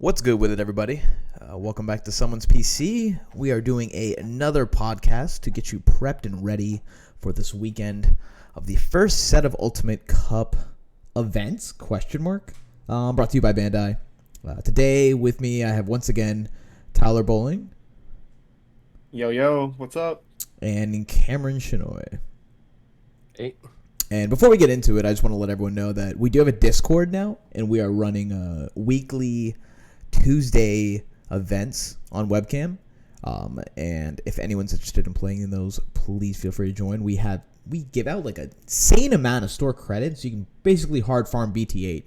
What's good with it, everybody? Welcome back to Someone's PC. We are doing another podcast to get you prepped and ready for this weekend of the first set of Ultimate Cup events, brought to you by Bandai. Today with me, I have once again Tyler Bowling. Yo, what's up? And Cameron Shinoy. Hey. And before we get into it, I just want to let everyone know that we do have a Discord now, and we are running a weekly Tuesday events on webcam. And if anyone's interested in playing in those, please feel free to join. We give out like a insane amount of store credits. You can basically hard farm BT8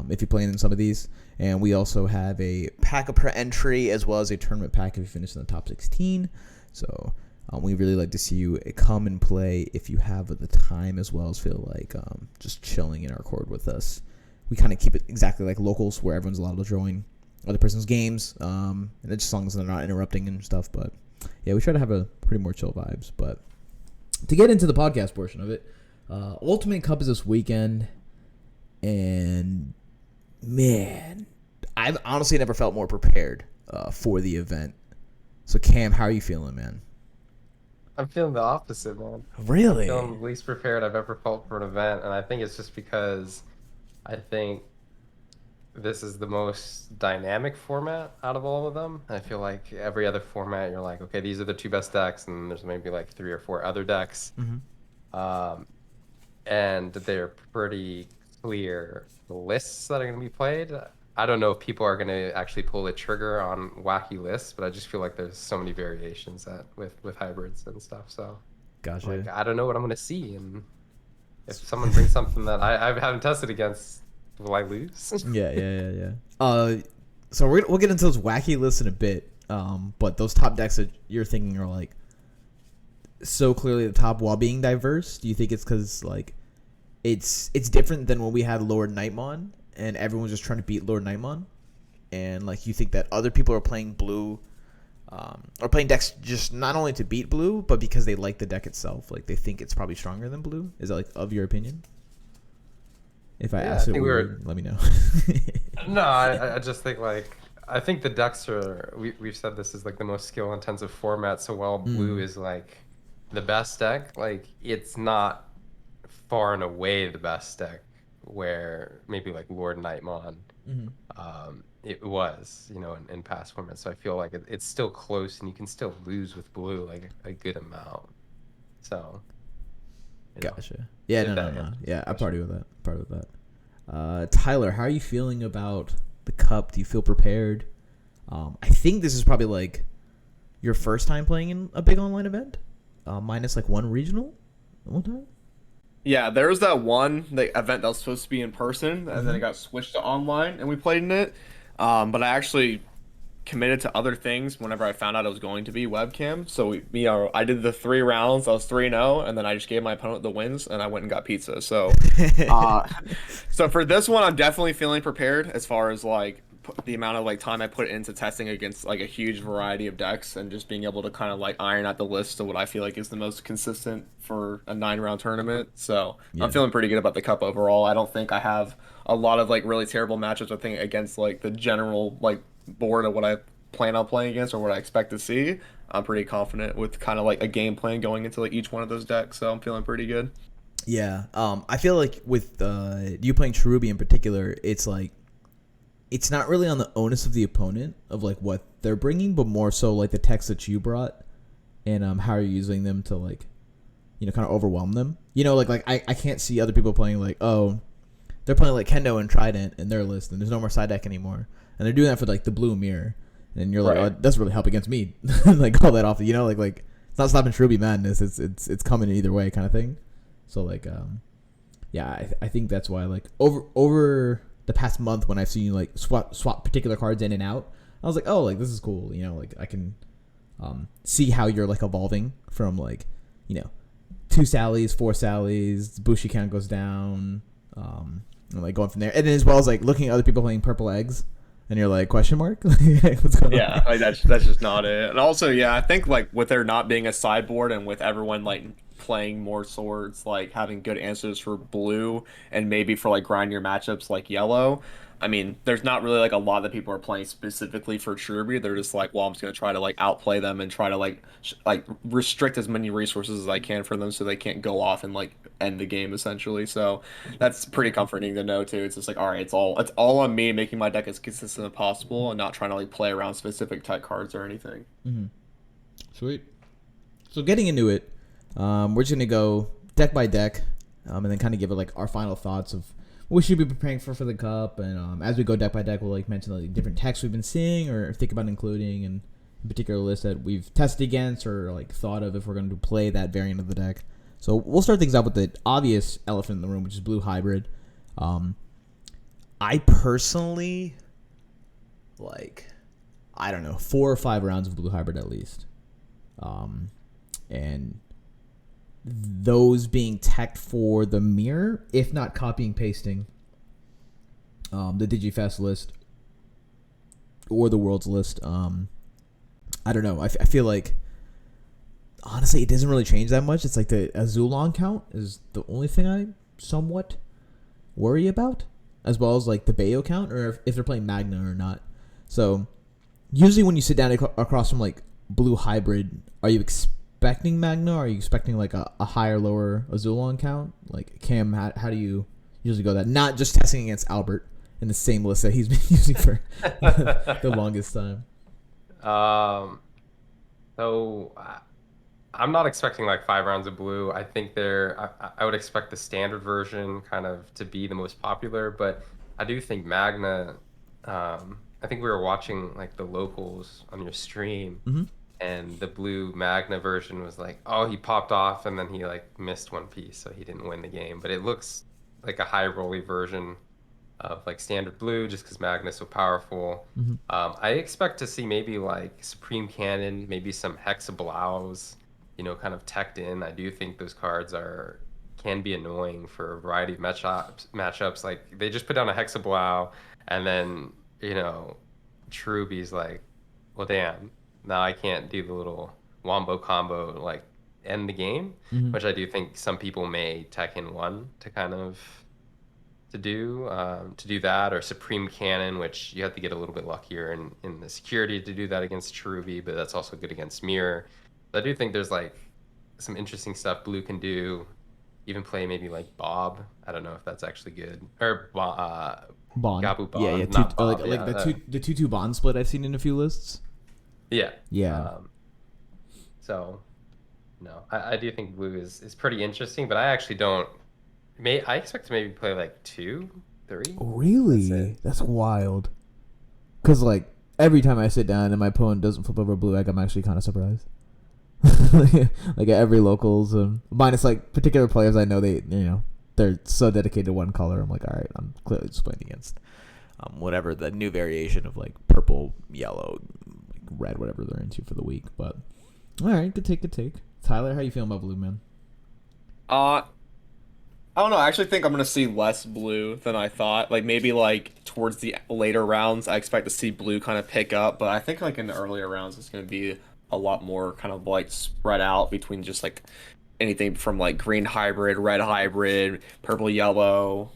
if you're playing in some of these. And we also have a pack per entry as well as a tournament pack if you finish in the top 16. So we really like to see you come and play if you have the time, as well as feel like just chilling in our Discord with us. We kind of keep it exactly like locals, where everyone's allowed to join other person's games, and it's just as long as they're not interrupting and stuff. But yeah, we try to have a pretty more chill vibes. But to get into the podcast portion of it, Ultimate Cup is this weekend, and man, I've honestly never felt more prepared for the event. So Cam, how are you feeling, man? I'm feeling the opposite, man. Really? I'm feeling the least prepared I've ever felt for an event, and I think it's just because I think this is the most dynamic format out of all of them. I feel like every other format, you're like, okay, these are the two best decks, and there's maybe like 3 or 4 other decks. Mm-hmm. And they're pretty clear lists that are going to be played. I don't know if people are going to actually pull the trigger on wacky lists, but I just feel like there's so many variations with hybrids and stuff. So, Gotcha. like, I don't know what I'm going to see, and if someone brings something that I haven't tested against, will I lose? Yeah. So we'll get into those wacky lists in a bit. But those top decks that you're thinking are like so clearly the top while being diverse. Do you think it's because like it's different than when we had Lord Nightmon and everyone was just trying to beat Lord Nightmon, and like you think that other people are playing blue, or playing decks just not only to beat blue, but because they like the deck itself, like they think it's probably stronger than blue? Is that like of your opinion? If I ask it weird, let me know. No, I just think like I think the decks are we've said this is like the most skill intensive format. So while blue is like the best deck, like it's not far and away the best deck. Where maybe like Lord Nightmon, it was, in past formats. So I feel like it's still close, and you can still lose with blue like a good amount. So. Gotcha. Yeah, no. Yeah, I'm party with that. Tyler, how are you feeling about the cup? Do you feel prepared? I think this is probably like your first time playing in a big online event, minus like one regional one time. Yeah, there was that one event that was supposed to be in person, and then it got switched to online, and we played in it. But I actually committed to other things whenever I found out it was going to be webcam. So I did the 3 rounds. I was 3-0, and then I just gave my opponent the wins, and I went and got pizza. So, so for this one, I'm definitely feeling prepared as far as like the amount of like time I put into testing against like a huge variety of decks, and just being able to kind of like iron out the list of what I feel like is the most consistent for a 9-round tournament. So I'm feeling pretty good about the cup overall. I don't think I have a lot of like really terrible matchups, I think, against like the general like board of what I plan on playing against or what I expect to see. I'm pretty confident with kind of like a game plan going into like each one of those decks, so I'm feeling pretty good. Yeah, I feel like with you playing Cherubi in particular, it's like it's not really on the onus of the opponent of like what they're bringing, but more so like the techs that you brought and how you're using them to like, kind of overwhelm them. Like I can't see other people playing like, oh, they're playing like Kendo and Trident in their list, and there's no more side deck anymore, and they're doing that for like the blue mirror, and you're like, oh, it doesn't really help against me, like all that off, like it's not stopping Cherubi madness. It's coming in either way, kind of thing. So like, yeah, I think that's why like over the past month when I've seen you like swap particular cards in and out, I was like, oh, like this is cool. Like I can see how you're like evolving from like 2 Sallys, 4 Sallys, Bushi count goes down, and like going from there, and then as well as like looking at other people playing purple eggs, and you're like, question mark? What's going on? Like that's just not it. And also, yeah, I think like with there not being a sideboard and with everyone like playing more swords, like having good answers for blue and maybe for like grind your matchups like yellow, I mean, there's not really like a lot that people are playing specifically for Cherubi. They're just like, well, I'm just gonna try to like outplay them and try to like like restrict as many resources as I can for them so they can't go off and like end the game essentially. So that's pretty comforting to know too. It's just like, all right, it's all on me making my deck as consistent as possible and not trying to like play around specific type cards or anything. Sweet. So getting into it, we're just gonna go deck by deck, and then kind of give it like our final thoughts of what we should be preparing for the cup. And as we go deck by deck, we'll like mention like different texts we've been seeing or think about including, and in particular lists that we've tested against or like thought of if we're going to play that variant of the deck. So we'll start things out with the obvious elephant in the room, which is blue hybrid. I personally like, I don't know, 4 or 5 rounds of blue hybrid at least. And those being teched for the mirror, if not copying pasting the DigiFest list or the Worlds list. I don't know. I feel like, honestly, it doesn't really change that much. It's like the Azulon count is the only thing I somewhat worry about, as well as like the Bayo count, or if they're playing Magna or not. So usually when you sit down across from like blue hybrid, are you expecting Magna? Or are you expecting like a higher, lower Azulon count? Like Cam, how do you usually go that? Not just testing against Albert in the same list that he's been using for the longest time. So I'm not expecting like 5 rounds of blue. I think I would expect the standard version kind of to be the most popular, but I do think Magna. I think we were watching like the locals on your stream, and the blue Magna version was like, oh, he popped off and then he like missed one piece, so he didn't win the game. But it looks like a high rolly version of like standard blue, just because Magna's so powerful. I expect to see maybe like Supreme Cannon, maybe some Hexablaus, kind of teched in. I do think those cards can be annoying for a variety of matchups. Like they just put down a Hexablau, and then Cherubi's like, well, damn, now I can't do the little wombo combo like end the game, which I do think some people may tech in one to kind of to do that, or Supreme Cannon, which you have to get a little bit luckier in the security to do that against Cherubi, but that's also good against Mirror. But I do think there's like some interesting stuff blue can do. Even play maybe like Bob. I don't know if that's actually good. Or Bond. Gabu Bond. Yeah. Not Bob, like the 2/2 Bond split I've seen in a few lists. Yeah. Yeah. So, no, I do think blue is pretty interesting, but I actually don't. I expect to maybe play like 2, 3. Really? That's wild. Because like every time I sit down and my opponent doesn't flip over a blue egg, I'm actually kind of surprised. Like at every locals, minus like particular players I know they're so dedicated to one color. I'm like, all right, I'm clearly just playing against whatever the new variation of like purple, yellow, like red, whatever they're into for the week. But all right, good take. Tyler, how you feeling about blue, man? I don't know. I actually think I'm gonna see less blue than I thought. Like maybe like towards the later rounds, I expect to see blue kind of pick up, but I think like in the earlier rounds, it's gonna be a lot more kind of like spread out between just like anything from like green hybrid, red hybrid, purple yellow,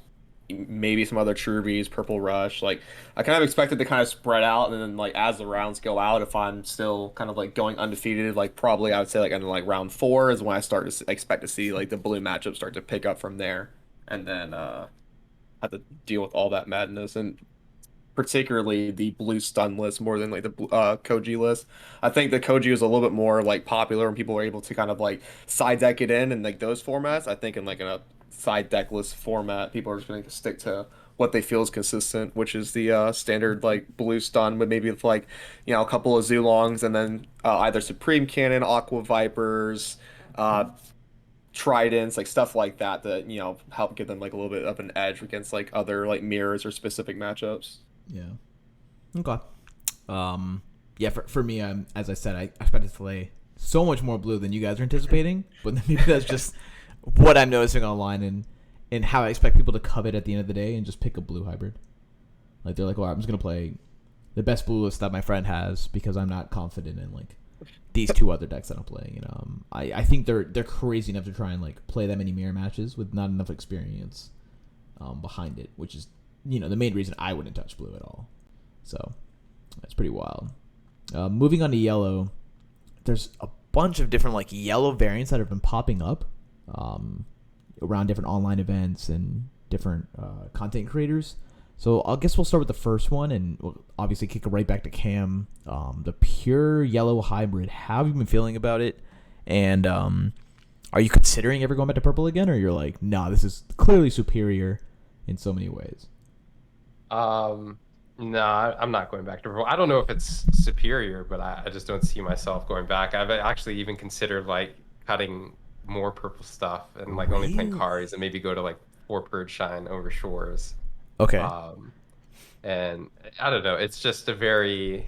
maybe some other Cherubies, purple rush. Like I kind of expect it to kind of spread out, and then like as the rounds go out, if I'm still kind of like going undefeated, like probably I would say like in like round 4 is when I start to expect to see like the blue matchup start to pick up from there, and then have to deal with all that madness, and particularly the blue stun list more than like the Koji list. I think the Koji was a little bit more like popular and people were able to kind of like side deck it in like those formats. I think in like in a side deck list format, people are just going to stick to what they feel is consistent, which is the standard like blue stun, but maybe with like a couple of Zulongs, and then either Supreme Cannon, Aqua Vipers, Tridents, like stuff like that help give them like a little bit of an edge against like other like mirrors or specific matchups. Yeah. Okay. Yeah. For me, as I said, I expect to play so much more blue than you guys are anticipating, but maybe that's just what I'm noticing online and how I expect people to covet at the end of the day and just pick a blue hybrid. Like they're like, well, I'm just gonna play the best blue list that my friend has because I'm not confident in like these 2 other decks that I'm playing. I think they're crazy enough to try and like play that many mirror matches with not enough experience behind it, which is the main reason I wouldn't touch blue at all. So that's pretty wild. Moving on to yellow, there's a bunch of different like yellow variants that have been popping up around different online events and different content creators. So I guess we'll start with the first one, and we'll obviously kick it right back to Cam. The pure yellow hybrid. How have you been feeling about it? And are you considering ever going back to purple again, or you're like, nah, this is clearly superior in so many ways? No, I'm not going back to purple. I don't know if it's superior, but I just don't see myself going back. I've actually even considered like cutting more purple stuff and like only playing Really? cards and maybe go to like 4 Purge Shine over Shores. Okay. Um, and I don't know. It's just a very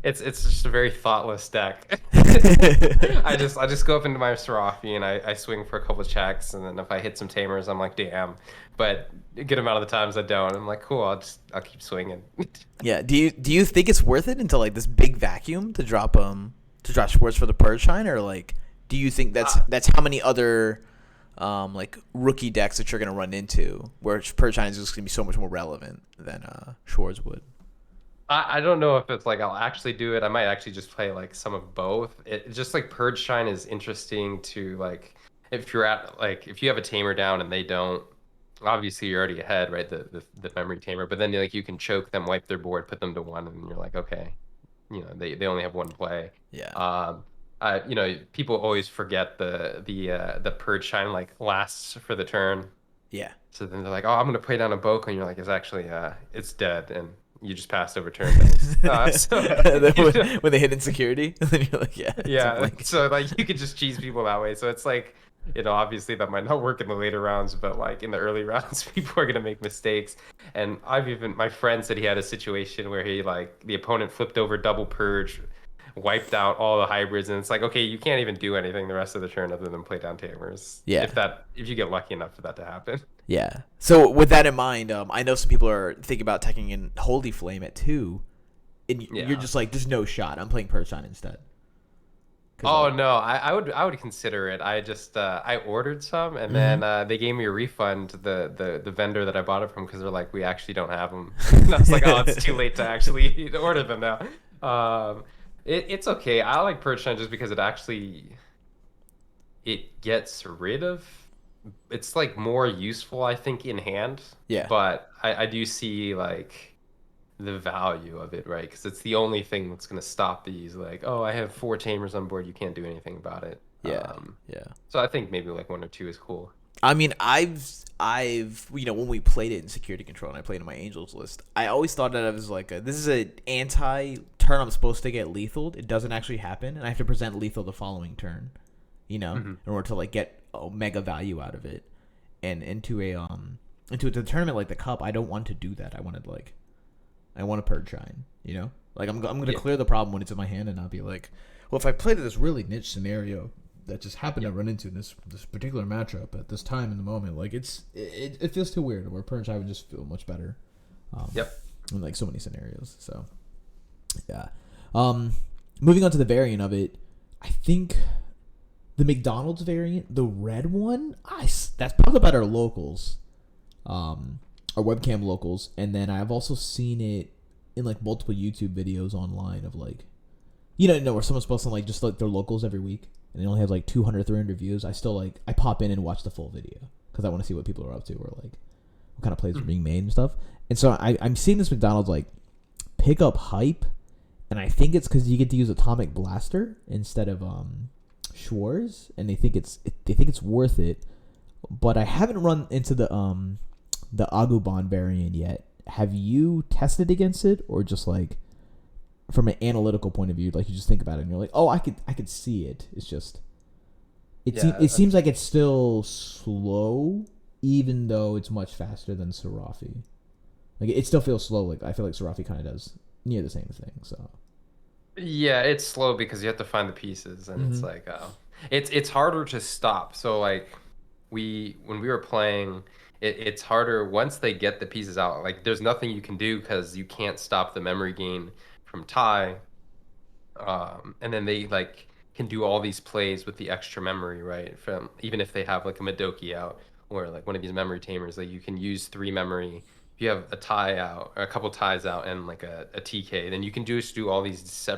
it's just a very thoughtless deck. I just go up into my Serafi and I swing for a couple of checks, and then if I hit some tamers, I'm like, damn. But a good amount of the times I don't. I'm like, cool, I'll keep swinging. Yeah. Do you think it's worth it into like this big vacuum to drop Schwartz for the Purge Shine, or like do you think that's how many other like rookie decks that you're gonna run into where Purge Shine is just gonna be so much more relevant than Schwartz would? I don't know if it's like I'll actually do it. I might actually just play like some of both. It just like Purge Shine is interesting to like if you're at like if you have a tamer down and they don't, obviously you're already ahead, right? The memory tamer, but then like you can choke them, wipe their board, put them to one, and you're like, okay, they only have one play. Yeah. People always forget the Purge Shine like lasts for the turn. Yeah. So then they're like, "Oh, I'm gonna play down a Boka," and you're like, "It's actually it's dead," and you just passed over turn things. Then when they hit insecurity, and then you're like, yeah, it's a Yeah, blink. so like you could just cheese people that way. So it's like, obviously that might not work in the later rounds, but like in the early rounds, people are gonna make mistakes. And my friend said he had a situation where he like the opponent flipped over double purge, wiped out all the hybrids, and it's like, okay, you can't even do anything the rest of the turn other than play down tamers. Yeah. If you get lucky enough for that to happen. Yeah. So with that in mind, I know some people are thinking about taking in Holy Flame at 2, and you're Yeah. just like, there's no shot. I'm playing Perchon instead. 'Cause, Oh like, no, I would consider it. I just I ordered some and then they gave me a refund the vendor that I bought it from because they're like we actually don't have them. And I was like, oh, it's too late to actually order them now. It's okay. I like Perchon just because it gets rid of. It's like more useful, I think, in hand. yeah. But I do see like the value of it, right? Because it's the only thing that's going to stop these. Like, oh, I have 4 tamers on board. You can't do anything about it. Yeah. Yeah. So I think maybe like 1 or 2 is cool. I mean, I've when we played it in Security Control and I played in my Angels list, I always thought that it was like this is an anti-turn I'm supposed to get lethal. It doesn't actually happen, and I have to present lethal the following turn, in order to like get mega value out of it. And into a tournament like the Cup, I don't want to do that. I want to Purge Shine, Like I'm gonna clear the problem when it's in my hand and not be like, well, if I played this really niche scenario that just happened to run into this particular matchup at this time in the moment, like it feels too weird. Where Purge Shine would just feel much better. Yep. In like so many scenarios. So yeah. Moving on to the variant of it, I think the McDonald's variant, the red one, that's probably about our locals, our webcam locals, and then I've also seen it in like multiple YouTube videos online of like, where someone's posting like just like their locals every week, and they only have like 200, 300 views. I still I pop in and watch the full video because I want to see what people are up to or like what kind of plays are being made and stuff. And so I'm seeing this McDonald's like pick up hype, and I think it's because you get to use Atomic Blaster instead of Schwarz, and they think it's worth it. But I haven't run into the Agubon variant yet. Have you tested against it, or just like from an analytical point of view, like you just think about it and you're like, oh, I could see it. It's just it seems like it's still slow, even though it's much faster than Serafi. Like it still feels slow. Like I feel like Serafi kind of does near the same thing. So Yeah, it's slow because you have to find the pieces, and it's like it's harder to stop. So like when we were playing, it's harder once they get the pieces out. Like there's nothing you can do because you can't stop the memory gain from tie. And then they like can do all these plays with the extra memory, right? From even if they have like a Madoki out or like one of these memory tamers, like you can use 3 memory. If you have a tie out, or a couple ties out, and like a TK, then you can just do all these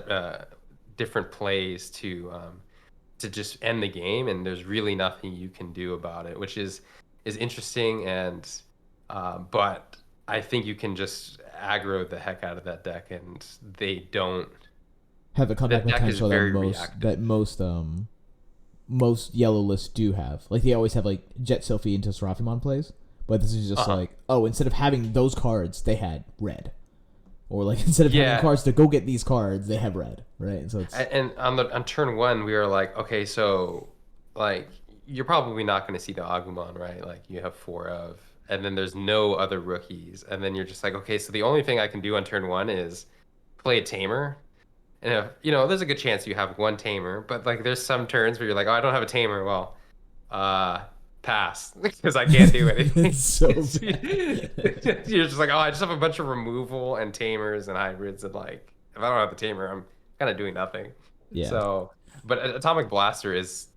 different plays to just end the game, and there's really nothing you can do about it, which is interesting. And but I think you can just aggro the heck out of that deck, and they don't. Have the The comeback deck is potential that very most reactive. most yellow lists do have. Like they always have like Jet Sylphie into Seraphimon plays, but this is just Uh-huh. like, oh, instead of having those cards, they had red, or like instead of having Yeah, cards to go get these cards, they have red, right? And so it's and on turn one, we were like, okay, so like you're probably not going to see the Agumon, right? Like you have 4 of, and then there's no other rookies, and then you're just like, okay, so the only thing I can do on turn one is play a tamer. And if, there's a good chance you have one tamer, but like there's some turns where you're like, oh, I don't have a tamer. Well, uh, pass because I can't do it's anything. so bad. You're just like, oh, I just have a bunch of removal and tamers and hybrids, and like if I don't have the tamer, I'm kind of doing nothing. Yeah, So, but Atomic Blaster is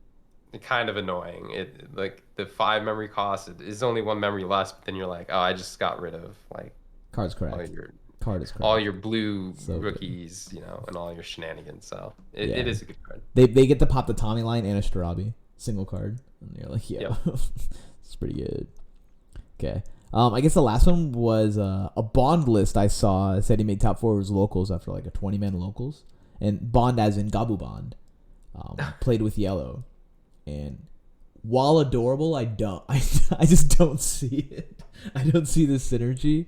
kind of annoying. It like the 5 memory cost is only 1 memory less, but then you're like, oh, I just got rid of like card's all correct. your Card is all correct. your blue So good. rookies, and all your shenanigans. So it Yeah, is a good card. they get to pop the Tommy line and a Starabi single card, and you're like, yeah, Yep. it's pretty good. Okay. I guess the last one was a Bond list I saw said he made top four of his locals after like a 20-man locals, and Bond as in Gabu Bond, played with yellow, and while adorable, I just don't see it. I don't see the synergy.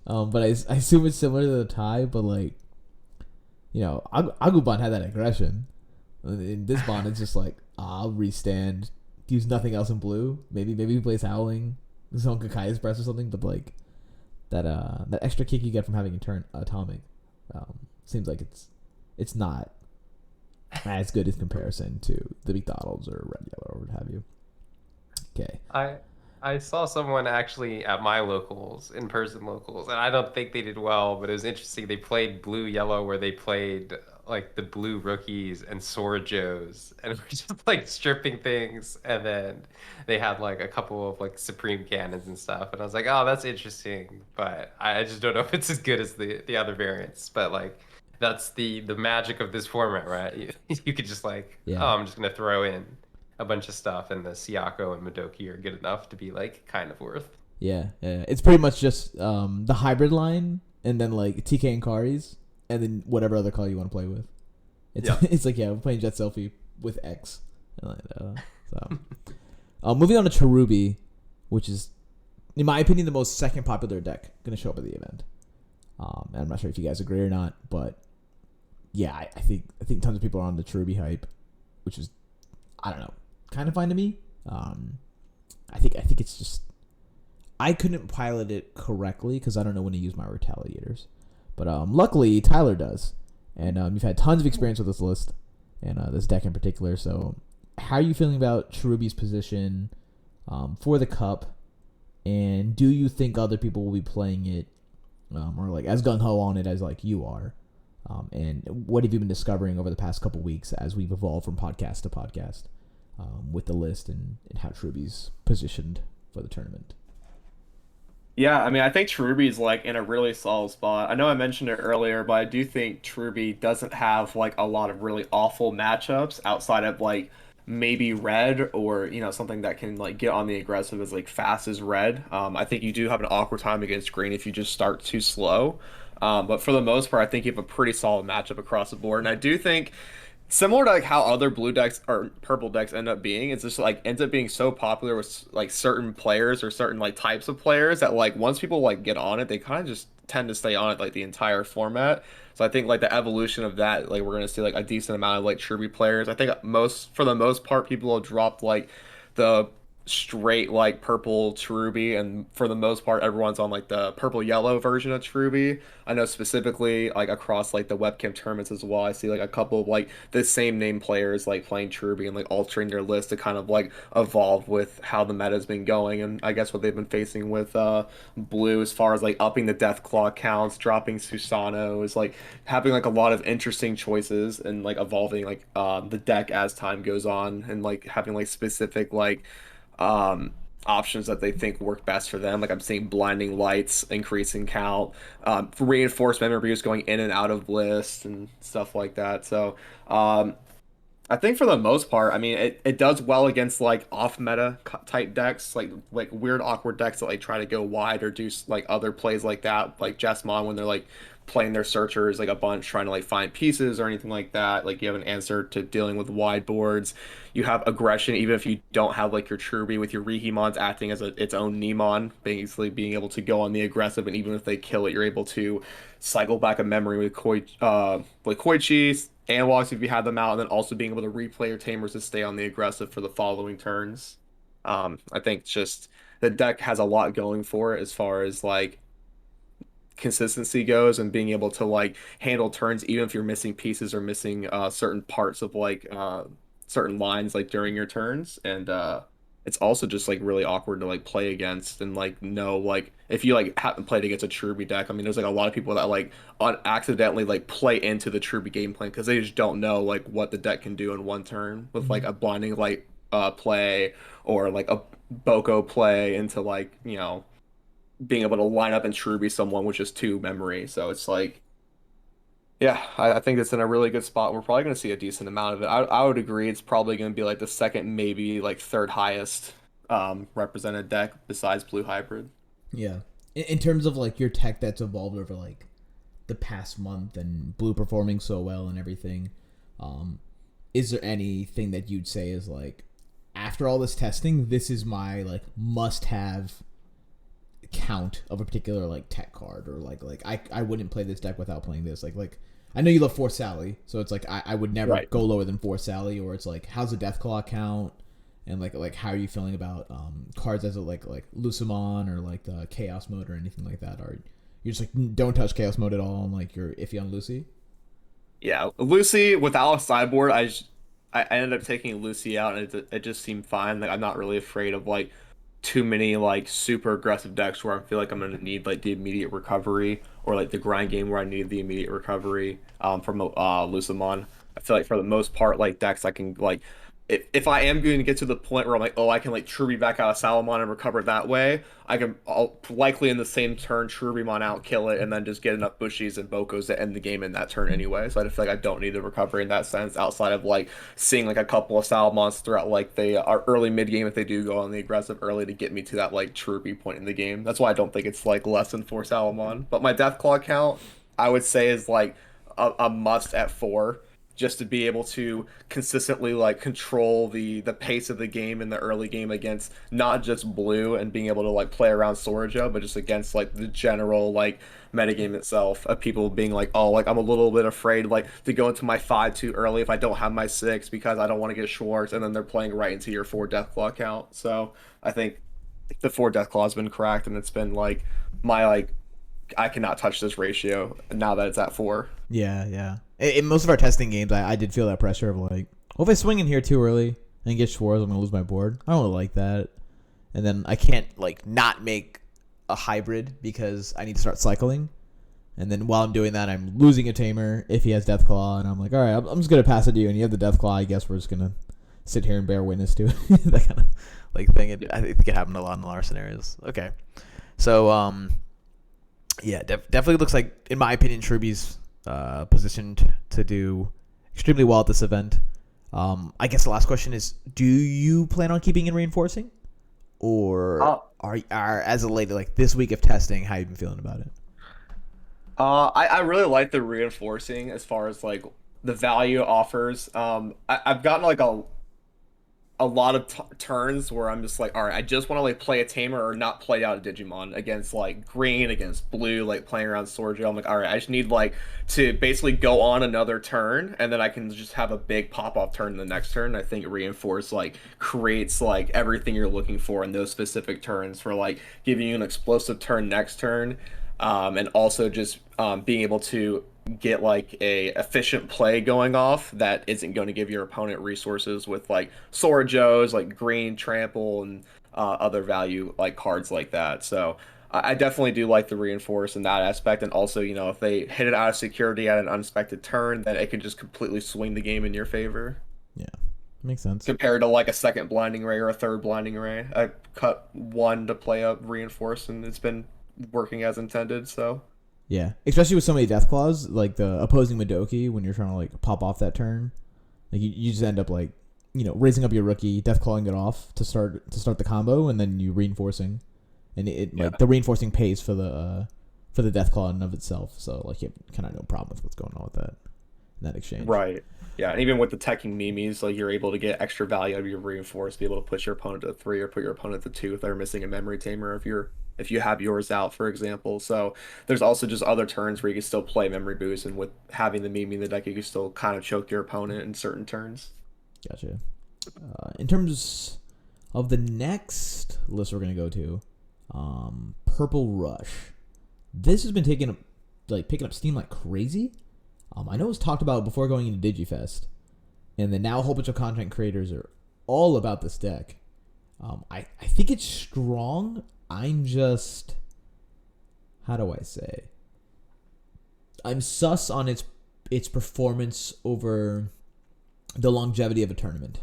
But I assume it's similar to the tie, but like, Agubon had that aggression. In this bond, it's just like, I'll restand, use nothing else in blue. Maybe he plays Howling, Zone Kakai's Breath or something, but like that extra kick you get from having a turn atomic, seems like it's not as good as comparison to the McDonald's or Red Yellow or what have you. Okay. I I saw someone actually at my locals, in-person locals, and I don't think they did well, but it was interesting. They played blue yellow where they played like the blue rookies and Sword Joes and were just like stripping things, and then they had like a couple of like Supreme Cannons and stuff, and I was like, oh, that's interesting, but I just don't know if it's as good as the other variants. But like that's the magic of this format, right? You could just like, oh, Yeah. I'm just gonna throw in a bunch of stuff, and the Siako and Madoki are good enough to be like kind of worth. Yeah. It's pretty much just the hybrid line, and then like TK and Kari's, and then whatever other call you want to play with. It's Yeah. it's like, yeah, we're playing Jet Selfie with X. So moving on to Cherubi, which is, in my opinion, the most second popular deck going to show up at the event. And I'm not sure if you guys agree or not, but yeah, I think tons of people are on the Cherubi hype, which is, I don't know, kind of fine to me. I think it's just, I couldn't pilot it correctly because I don't know when to use my retaliators, but luckily Tyler does, and you've had tons of experience with this list and this deck in particular. So, how are you feeling about Cherubi's position for the cup, and do you think other people will be playing it, or like as gung ho on it as like you are? And what have you been discovering over the past couple weeks as we've evolved from podcast to podcast with the list and how Cherubi's positioned for the tournament? Yeah, I mean, I think Cherubi's like in a really solid spot. I know I mentioned it earlier, but I do think Cherubi doesn't have like a lot of really awful matchups outside of like maybe red or something that can like get on the aggressive as like fast as red. I think you do have an awkward time against green if you just start too slow. But for the most part, I think you have a pretty solid matchup across the board, and I do think similar to like how other blue decks or purple decks end up being, it's just like ends up being so popular with like certain players or certain like types of players that like once people like get on it, they kind of just tend to stay on it like the entire format. So I think like the evolution of that, like we're gonna see like a decent amount of like Tribute players. I think for the most part, people have dropped like the straight like purple Cherubi, and for the most part everyone's on like the purple yellow version of Cherubi. I know specifically like across like the webcam tournaments as well, I see like a couple of like the same name players like playing Cherubi and like altering their list to kind of like evolve with how the meta's been going, and I guess what they've been facing with blue as far as like upping the death claw counts, dropping Susano, is like having like a lot of interesting choices and like evolving like the deck as time goes on, and like having like specific like um options that they think work best for them. Like I'm seeing blinding lights, increasing count, reinforced memories going in and out of lists and stuff like that. So um, I think for the most part, I mean, it does well against like off meta type decks, like weird awkward decks that like try to go wide or do like other plays like that, like Jesmon when they're like playing their searchers like a bunch trying to like find pieces or anything like that. Like you have an answer to dealing with wide boards. You have aggression even if you don't have like your Truby with your Rihimons acting as its own Nemon, basically being able to go on the aggressive and even if they kill it, you're able to cycle back a memory with Koichi Analogs if you have them out, and then also being able to replay your tamers to stay on the aggressive for the following turns. I think just the deck has a lot going for it as far as like consistency goes and being able to like handle turns even if you're missing pieces or missing certain parts of like certain lines like during your turns and it's also just like really awkward to like play against and like know like if you like haven't played against a Truby deck. I mean there's like a lot of people that like accidentally like play into the Truby game plan because they just don't know like what the deck can do in one turn with like Mhm. a blinding light play or like a Boko play into like being able to line up and Truby someone with just two memory. So it's like, yeah, I think it's in a really good spot. We're probably going to see a decent amount of it. I would agree. It's probably going to be like the second, maybe like third highest represented deck besides Blue Hybrid. Yeah. In terms of like your tech that's evolved over like the past month and Blue performing so well and everything, um, is there anything that you'd say is like after all this testing, this is my like must have count of a particular like tech card or like I wouldn't play this deck without playing this like I know you love Force Sally, so it's like I would never Right. go lower than Force Sally, or it's like how's the Deathclaw count, and like how are you feeling about cards as a like Lucimon or like the Chaos mode or anything like that? Or you're just like don't touch Chaos mode at all, and like you're iffy on Lucy. Yeah, Lucy without a sideboard, I ended up taking Lucy out, and it just seemed fine. Like I'm not really afraid of like too many like super aggressive decks where I feel like I'm gonna need like the immediate recovery or like the grind game where I need the immediate recovery from Lucamon. I feel like for the most part, like decks I can like if I am going to get to the point where I'm like, oh, I can like Truby back out of Salamon and recover that way, I'll likely in the same turn Trubimon out, kill it, and then just get enough Bushies and Bokos to end the game in that turn anyway. So I feel like I don't need the recovery in that sense, outside of like seeing like a couple of Salamons throughout like the early mid game if they do go on the aggressive early to get me to that like Truby point in the game. That's why I don't think it's like less than four Salamon. But my Deathclaw count, I would say is like a must at four just to be able to consistently like control the pace of the game in the early game against not just blue and being able to like play around Soraja, but just against like the general like metagame itself of people being like, oh, like I'm a little bit afraid like to go into my five too early if I don't have my six because I don't want to get Schwartz, and then they're playing right into your four Deathclaw count. So I think the four Deathclaw has been cracked, and it's been like my like I cannot touch this ratio now that it's at four. Yeah, yeah. In most of our testing games, I did feel that pressure of like, well, if I swing in here too early and get Schwartz, I'm gonna lose my board. I don't really like that, and then I can't like not make a hybrid because I need to start cycling. And then while I'm doing that, I'm losing a tamer if he has Deathclaw, and I'm like, all right, I'm just gonna pass it to you, and you have the Deathclaw. I guess we're just gonna sit here and bear witness to it. That kind of like thing. I think it happened a lot in our scenarios. Okay, so yeah, definitely looks like, in my opinion, Truby's positioned to do extremely well at this event. I guess the last question is: do you plan on keeping and reinforcing, or Uh, are as a lady like this week of testing? How you been feeling about it? I really like the reinforcing as far as like the value it offers. I've gotten like a lot of t turns where I'm just like, all right, I just want to like play a tamer or not play out a Digimon against like green, against blue, like playing around Sorgio. I'm like, all right, I just need like to basically go on another turn, and then I can just have a big pop off turn the next turn. I think reinforce like creates like everything you're looking for in those specific turns for like giving you an explosive turn next turn, and also just being able to get like a efficient play going off that isn't going to give your opponent resources with like Sora Joes, like green trample and other value like cards like that. So I definitely do like the reinforce in that aspect, and also if they hit it out of security at an unexpected turn, then it can just completely swing the game in your favor. Yeah, Makes sense. compared to like a second blinding ray or a third blinding ray. I cut one to play up reinforce, and it's been working as intended. So Yeah, especially with so many death claws, like the opposing Madoki when you're trying to like pop off that turn, like you just end up like raising up your rookie, death clawing it off to start the combo, and then you reinforcing, and like the reinforcing pays for the death claw in and of itself. So like you have kind of no problem with what's going on with that in that exchange. right, yeah, and even with the teching mimes, like you're able to get extra value out of your reinforce, be able to put your opponent to 3 or put your opponent to 2 if they're missing a memory tamer if you have yours out, for example. So there's also just other turns where you can still play memory boost, and with having the meme in the deck, you can still kind of choke your opponent in certain turns. Gotcha. In terms of the next list we're gonna go to, Purple Rush. This has been picking up steam like crazy. I know it was talked about before going into DigiFest, and then now a whole bunch of content creators are all about this deck. I think it's strong. I'm just, how do I say? I'm sus on its performance over the longevity of a tournament.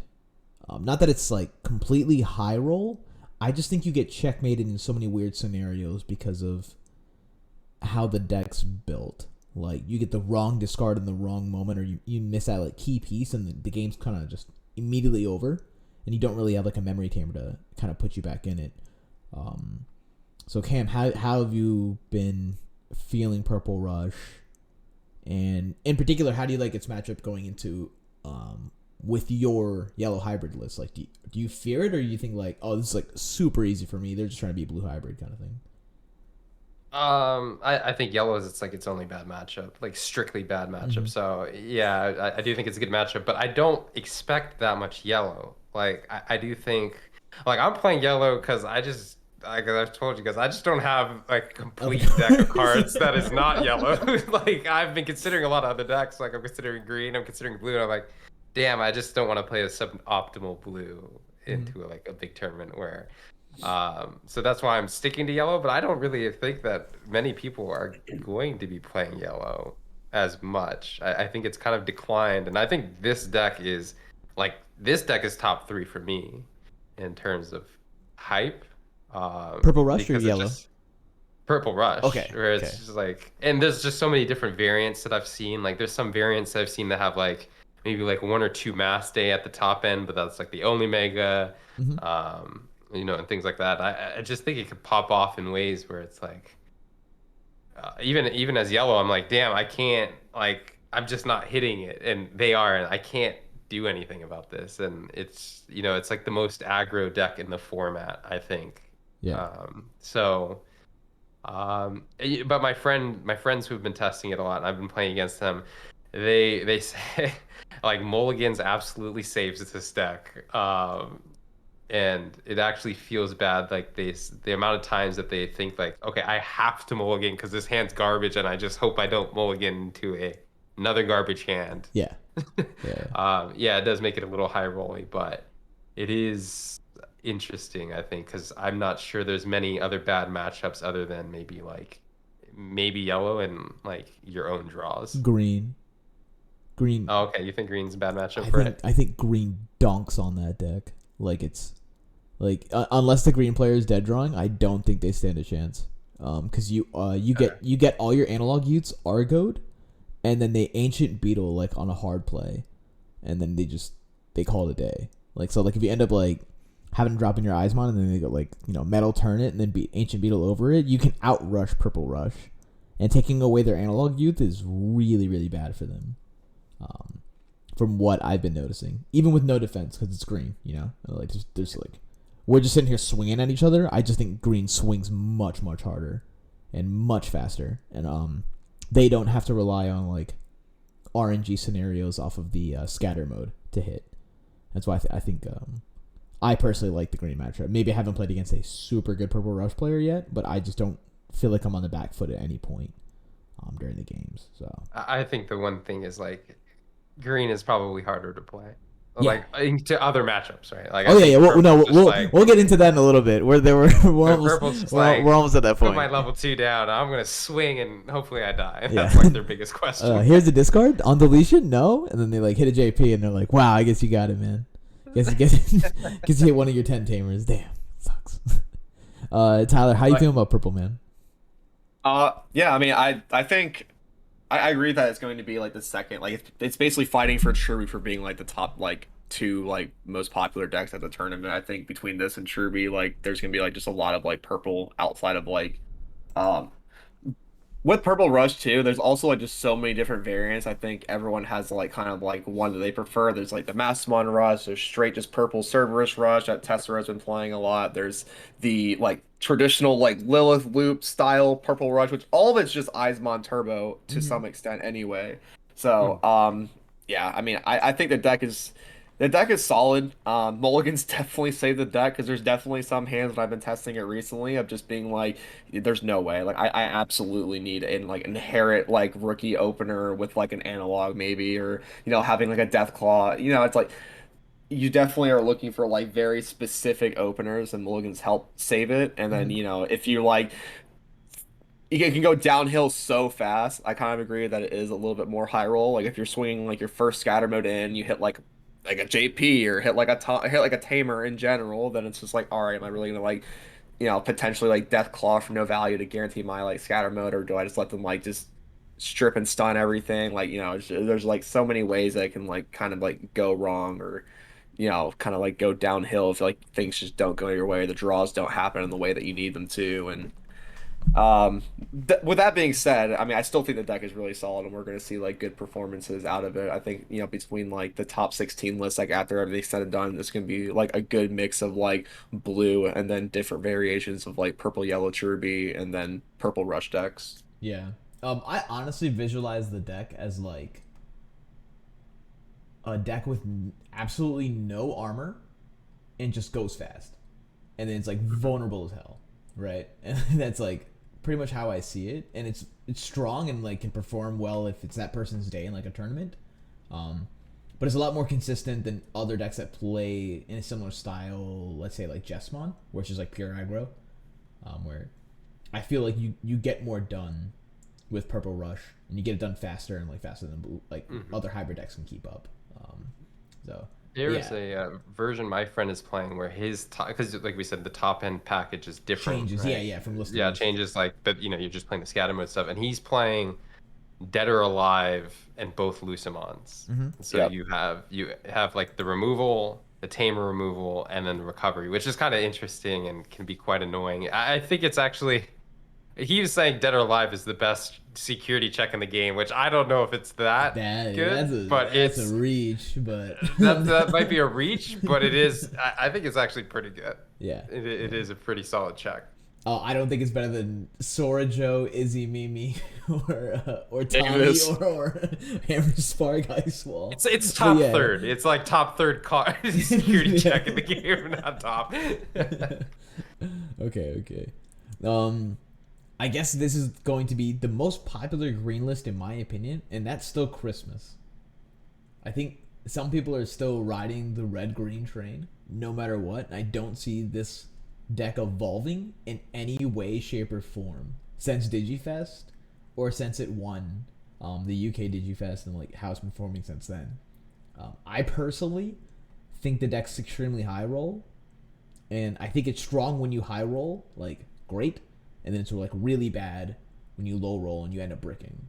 Not that it's like completely high roll. I just think you get checkmated in so many weird scenarios because of how the deck's built. Like you get the wrong discard in the wrong moment, or you miss that like key piece, and the game's kind of just immediately over, and you don't really have like a memory tamer to kind of put you back in it. So Cam, how have you been feeling Purple Rush, and in particular, how do you like its matchup going into with your yellow hybrid list? Like, do you fear it, or do you think like, oh, this is like super easy for me? They're just trying to be a blue hybrid kind of thing. I think yellow is its only bad matchup, like strictly bad matchup. So yeah, I do think it's a good matchup, but I don't expect that much yellow. Like I do think, like I'm playing yellow because like I've told you guys, I just don't have like a complete deck of cards that is not yellow. Like I've been considering a lot of other decks. Like I'm considering green, I'm considering blue, and I'm like, damn, I just don't want to play a suboptimal blue into like a big tournament where. So that's why I'm sticking to yellow, but I don't really think that many people are going to be playing yellow as much. I think it's kind of declined, and I think this deck is top 3 for me in terms of hype. Purple Rush or yellow? Purple Rush. Okay. Where it's just like, and there's just so many different variants that I've seen. Like there's some variants that I've seen that have like maybe like 1 or 2 mass day at the top end, but that's like the only mega. And things like that. I just think it could pop off in ways where it's like, even as yellow, I'm like, damn, I can't, like, I'm just not hitting it, and they are, and I can't do anything about this. And it's, it's like the most aggro deck in the format, I think. Yeah. But my friends who've been testing it a lot, and I've been playing against them, they say like Mulligan's absolutely saves this deck. And it actually feels bad, like the amount of times that they think like, okay, I have to mulligan because this hand's garbage, and I just hope I don't mulligan into another garbage hand. Yeah. Yeah, it does make it a little high rolly, but it is interesting, I think, because I'm not sure there's many other bad matchups other than maybe yellow and like your own draws. Green. Oh, okay. You think green's a bad matchup for it? I think green donks on that deck. Like it's like unless the green player is dead drawing, I don't think they stand a chance. Because you get all your analog Utes Argoed, and then they Ancient Beetle like on a hard play, and then they call it a day. Like so, like if you end up like having to drop in your Eismon, and then they go like Metal Turn it, and then beat Ancient Beetle over it, you can outrush Purple Rush, and taking away their analog Youth is really really bad for them. From what I've been noticing, even with no defense, because it's green, like there's like we're just sitting here swinging at each other. I just think green swings much harder and much faster, and they don't have to rely on like RNG scenarios off of the scatter mode to hit. That's why I think I personally like the green matchup. Maybe I haven't played against a super good Purple Rush player yet, but I just don't feel like I'm on the back foot at any point during the games. So I think the one thing is like, green is probably harder to play, yeah. like into other matchups, right? Like, we'll get into that in a little bit. We're almost at that point. Put my level 2 down. I'm gonna swing and hopefully I die. And that's like their biggest question. Here's the discard on deletion. No, and then they like hit a JP and they're like, "Wow, I guess you got it, man." Because you hit one of your 10 tamers. Damn, sucks. Tyler, how you Like, feeling about purple, man? Yeah, I mean, I think I agree that it's going to be like the second, like it's basically fighting for Cherubi for being like the top like two like most popular decks at the tournament. I think between this and Cherubi, like there's gonna be like just a lot of like purple outside of like um with Purple Rush too, there's also like just so many different variants. I think everyone has like kind of like one that they prefer. There's like the Massmon Rush, there's straight just purple Cerberus Rush that Tessera's been playing a lot. There's the like traditional like Lilith Loop style Purple Rush, which all of it's just Eismon Turbo to Mm-hmm. some extent anyway. hmm. So yeah, I mean I think the deck is solid. Mulligan's definitely saved the deck because there's definitely some hands that I've been testing it recently of just being like, there's no way. Like I absolutely need an like inherit like rookie opener with like an analog maybe or having like a death claw. It's like you definitely are looking for like very specific openers and Mulligan's help save it. And then Mm-hmm. if you like it can go downhill so fast. I kind of agree that it is a little bit more high roll. Like if you're swinging like your first scatter mode in, you hit like a JP or hit like a tamer in general, then it's just like, all right, am I really gonna like potentially like Death Claw for no value to guarantee my like scatter mode, or do I just let them like just strip and stun everything? Like there's like so many ways that it can like kind of like go wrong or kind of like go downhill if like things just don't go your way, the draws don't happen in the way that you need them to, and um, with that being said, I mean, I still think the deck is really solid, and we're going to see like good performances out of it. I think between like the top 16 lists, like after everything's said and done, it's going to be like a good mix of like blue and then different variations of like purple, yellow, Cherubi, and then purple rush decks. Yeah. I honestly visualize the deck as like a deck with absolutely no armor and just goes fast, and then it's like vulnerable as hell, right? And that's like pretty much how I see it. And it's strong and like can perform well if it's that person's day in like a tournament. Um, but it's a lot more consistent than other decks that play in a similar style. Let's say like Jesmon, which is like pure aggro, where I feel like you get more done with Purple Rush, and you get it done faster and like faster than blue, like Hmm. other hybrid decks can keep up. So There's yeah, a version my friend is playing where his top, because like we said, the top end package is different, changes. Yeah, right? yeah, from list to Yeah, it list. changes like that. You're just playing the scatter mode stuff, and he's playing Dead or Alive and both Lucimons. Mm-hmm. So Yep. you have like the removal, the tamer removal, and then the recovery, which is kind of interesting and can be quite annoying. I think it's actually he was saying Dead or Alive is the best security check in the game, which I don't know if it's that That's good, a but that's a it's reach, but that might be a reach, but it is. I think it's actually pretty good. yeah, It yeah. is a pretty solid check. Oh, I don't think it's better than Sora Joe, Izzy Mimi, or Tommy Davis. or Hammer Spark Ice Wall. It's But top yeah, third. It's like top third car security Yeah. check in the game, not top. Okay, okay. Um, I guess this is going to be the most popular green list in my opinion, and that's still Christmas. I think some people are still riding the red green train no matter what. I don't see this deck evolving in any way, shape, or form since Digifest or since it won the UK Digifest and like how it's been forming since then. I personally think the deck's extremely high roll, and I think it's strong when you high roll, like great, and then it's like really bad when you low roll and you end up bricking.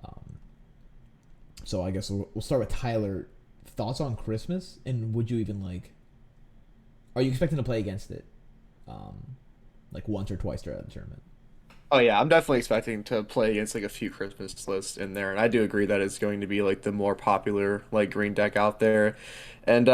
Um, so I guess we'll start with Tyler. Thoughts on Christmas, and would you even like? Are you expecting to play against it, like once or twice throughout the tournament? Oh yeah, I'm definitely expecting to play against like a few Christmas lists in there, and I do agree that it's going to be like the more popular like green deck out there, and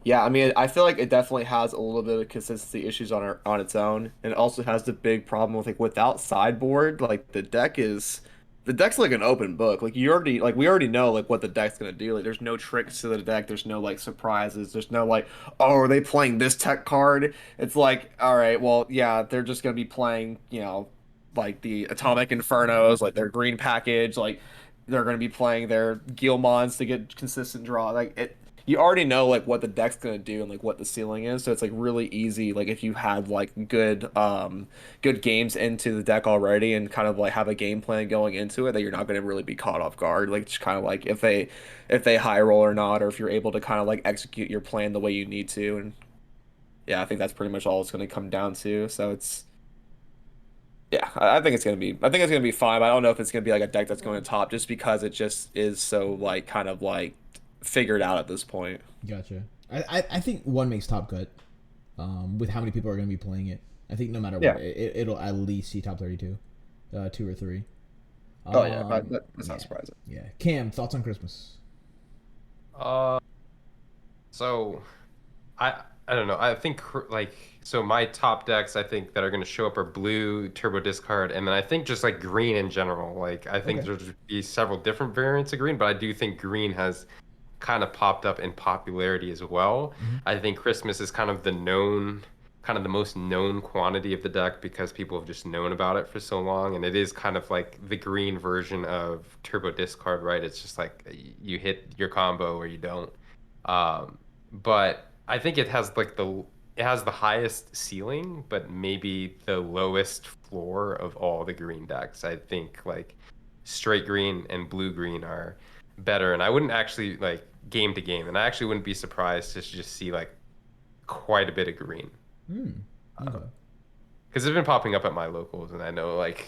yeah, I mean I feel like it definitely has a little bit of consistency issues on its own, and it also has the big problem with like without sideboard, like the deck's like an open book. Like we already know like what the deck's gonna do. Like there's no tricks to the deck. There's no like surprises. There's no like, oh, are they playing this tech card? It's like, all right, well, yeah, they're just gonna be playing, like the Atomic Infernos, like their green package, like they're gonna be playing their Guilmons to get consistent draw. Like it, you already know like what the deck's gonna do and like what the ceiling is. So it's like really easy. Like if you had like good games into the deck already and kind of like have a game plan going into it, that you're not gonna really be caught off guard. Like just kind of like if they high roll or not, or if you're able to kind of like execute your plan the way you need to. And yeah, I think that's pretty much all it's gonna come down to. So it's. Yeah, I think it's gonna be. I think it's gonna be fine. But I don't know if it's gonna be like a deck that's going to top just because it just is so like kind of like figured out at this point. Gotcha. I think one makes top cut. With how many people are going to be playing it, I think no matter Yeah. what, it'll at least see top 32, 2 or 3. Oh yeah, that's Yeah, not surprising. yeah. Cam, thoughts on Christmas? Uh, so I don't know. I think like so my top decks I think that are going to show up are blue, turbo discard, and then I think just like green in general. Like I think Okay. there's be several different variants of green, but I do think green has kind of popped up in popularity as well. Hmm. I think Christmas is kind of the most known quantity of the deck because people have just known about it for so long, and it is kind of like the green version of turbo discard, right? It's just like you hit your combo or you don't. But I think it has the highest ceiling, but maybe the lowest floor of all the green decks. I think like straight green and blue green are better, and I wouldn't actually like game to game, and I actually wouldn't be surprised to just see like quite a bit of green Hmm. Okay. because it's been popping up at my locals, and I know like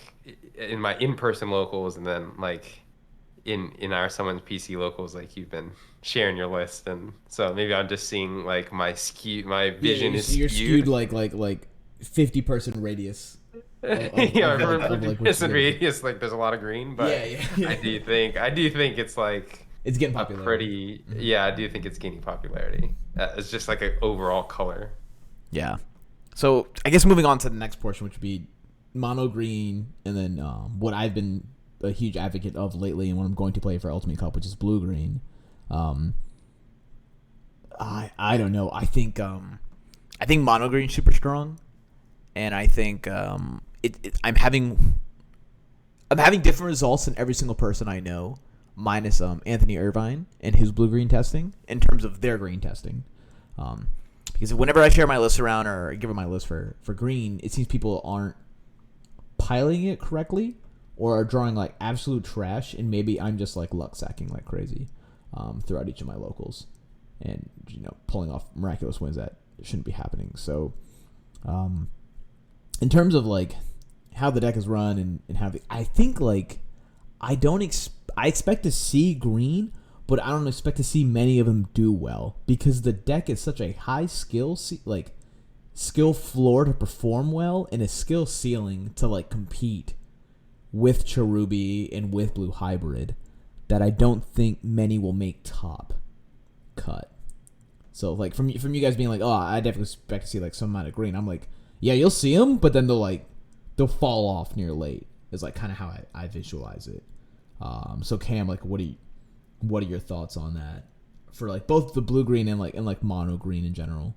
in my in-person locals, and then like in our someone's PC locals, like you've been sharing your list, and so maybe I'm just seeing like my Yeah, vision is you're skewed skewed. like 50-person radius Yeah, of from like what distant you're getting. radius, like there's a lot of green, Yeah, but yeah, I do think it's like it's getting a popularity. pretty, Hmm. yeah, I do think it's gaining popularity. It's just like an overall color. Yeah. So I guess moving on to the next portion, which would be mono green, and then what I've been a huge advocate of lately, and what I'm going to play for Ultimate Cup, which is blue green. Um, I don't know. I think mono green's super strong, and I think I'm having different results than every single person I know, minus Anthony Irvine and his blue green testing in terms of their green testing. Um, because whenever I share my list around or give them my list for green, it seems people aren't piling it correctly or are drawing like absolute trash, and maybe I'm just like luck sacking like crazy throughout each of my locals, and pulling off miraculous wins that shouldn't be happening. So, in terms of like how the deck is run and how I think like I expect to see green, but I don't expect to see many of them do well because the deck is such a high skill floor to perform well and a skill ceiling to like compete with Cherubi and with Blue Hybrid that I don't think many will make top cut. So like from you guys being like, oh, I definitely expect to see like some amount of green. I'm like, yeah, you'll see them, but then they'll fall off near late. Is like kind of how I visualize it. So Cam, like, what are your thoughts on that for like both the blue green and like mono green in general?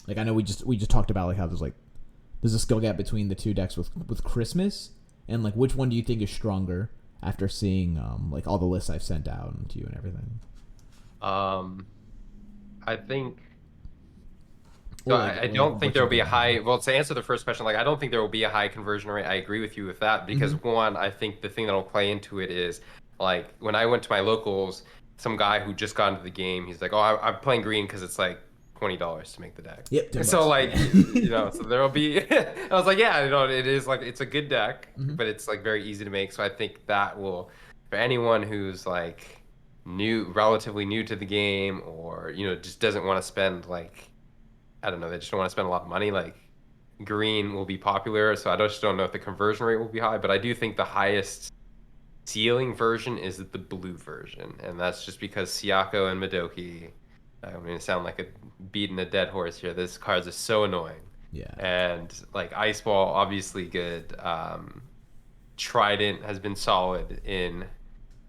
Like I know we just talked about like how there's a skill gap between the two decks with Christmas, and like which one do you think is stronger after seeing like all the lists I've sent out to you and everything? Um, I think so. Or like, I or like don't think what there you will be a think in high. general. Well, to answer the first question, like I don't think there will be a high conversion rate. I agree with you with that because Mm-hmm. one, I think the thing that'll play into it is like when I went to my locals, some guy who just got into the game, he's like, "Oh, I'm playing green because it's like $20 to make the deck." Yep, ten So bucks. like, Yeah. so there'll be. I was like, yeah, it is like it's a good deck, Mm-hmm. but it's like very easy to make. So I think that will, for anyone who's like relatively new to the game, or just doesn't want to spend like I don't know, they just don't want to spend a lot of money. Like green will be popular, so I just don't know if the conversion rate will be high, but I do think the highest ceiling version is the blue version, and that's just because Siako and Madoki. I don't mean to sound like a beating a dead horse here. These cards are so annoying, Yeah. and like Ice Ball, obviously good. Trident has been solid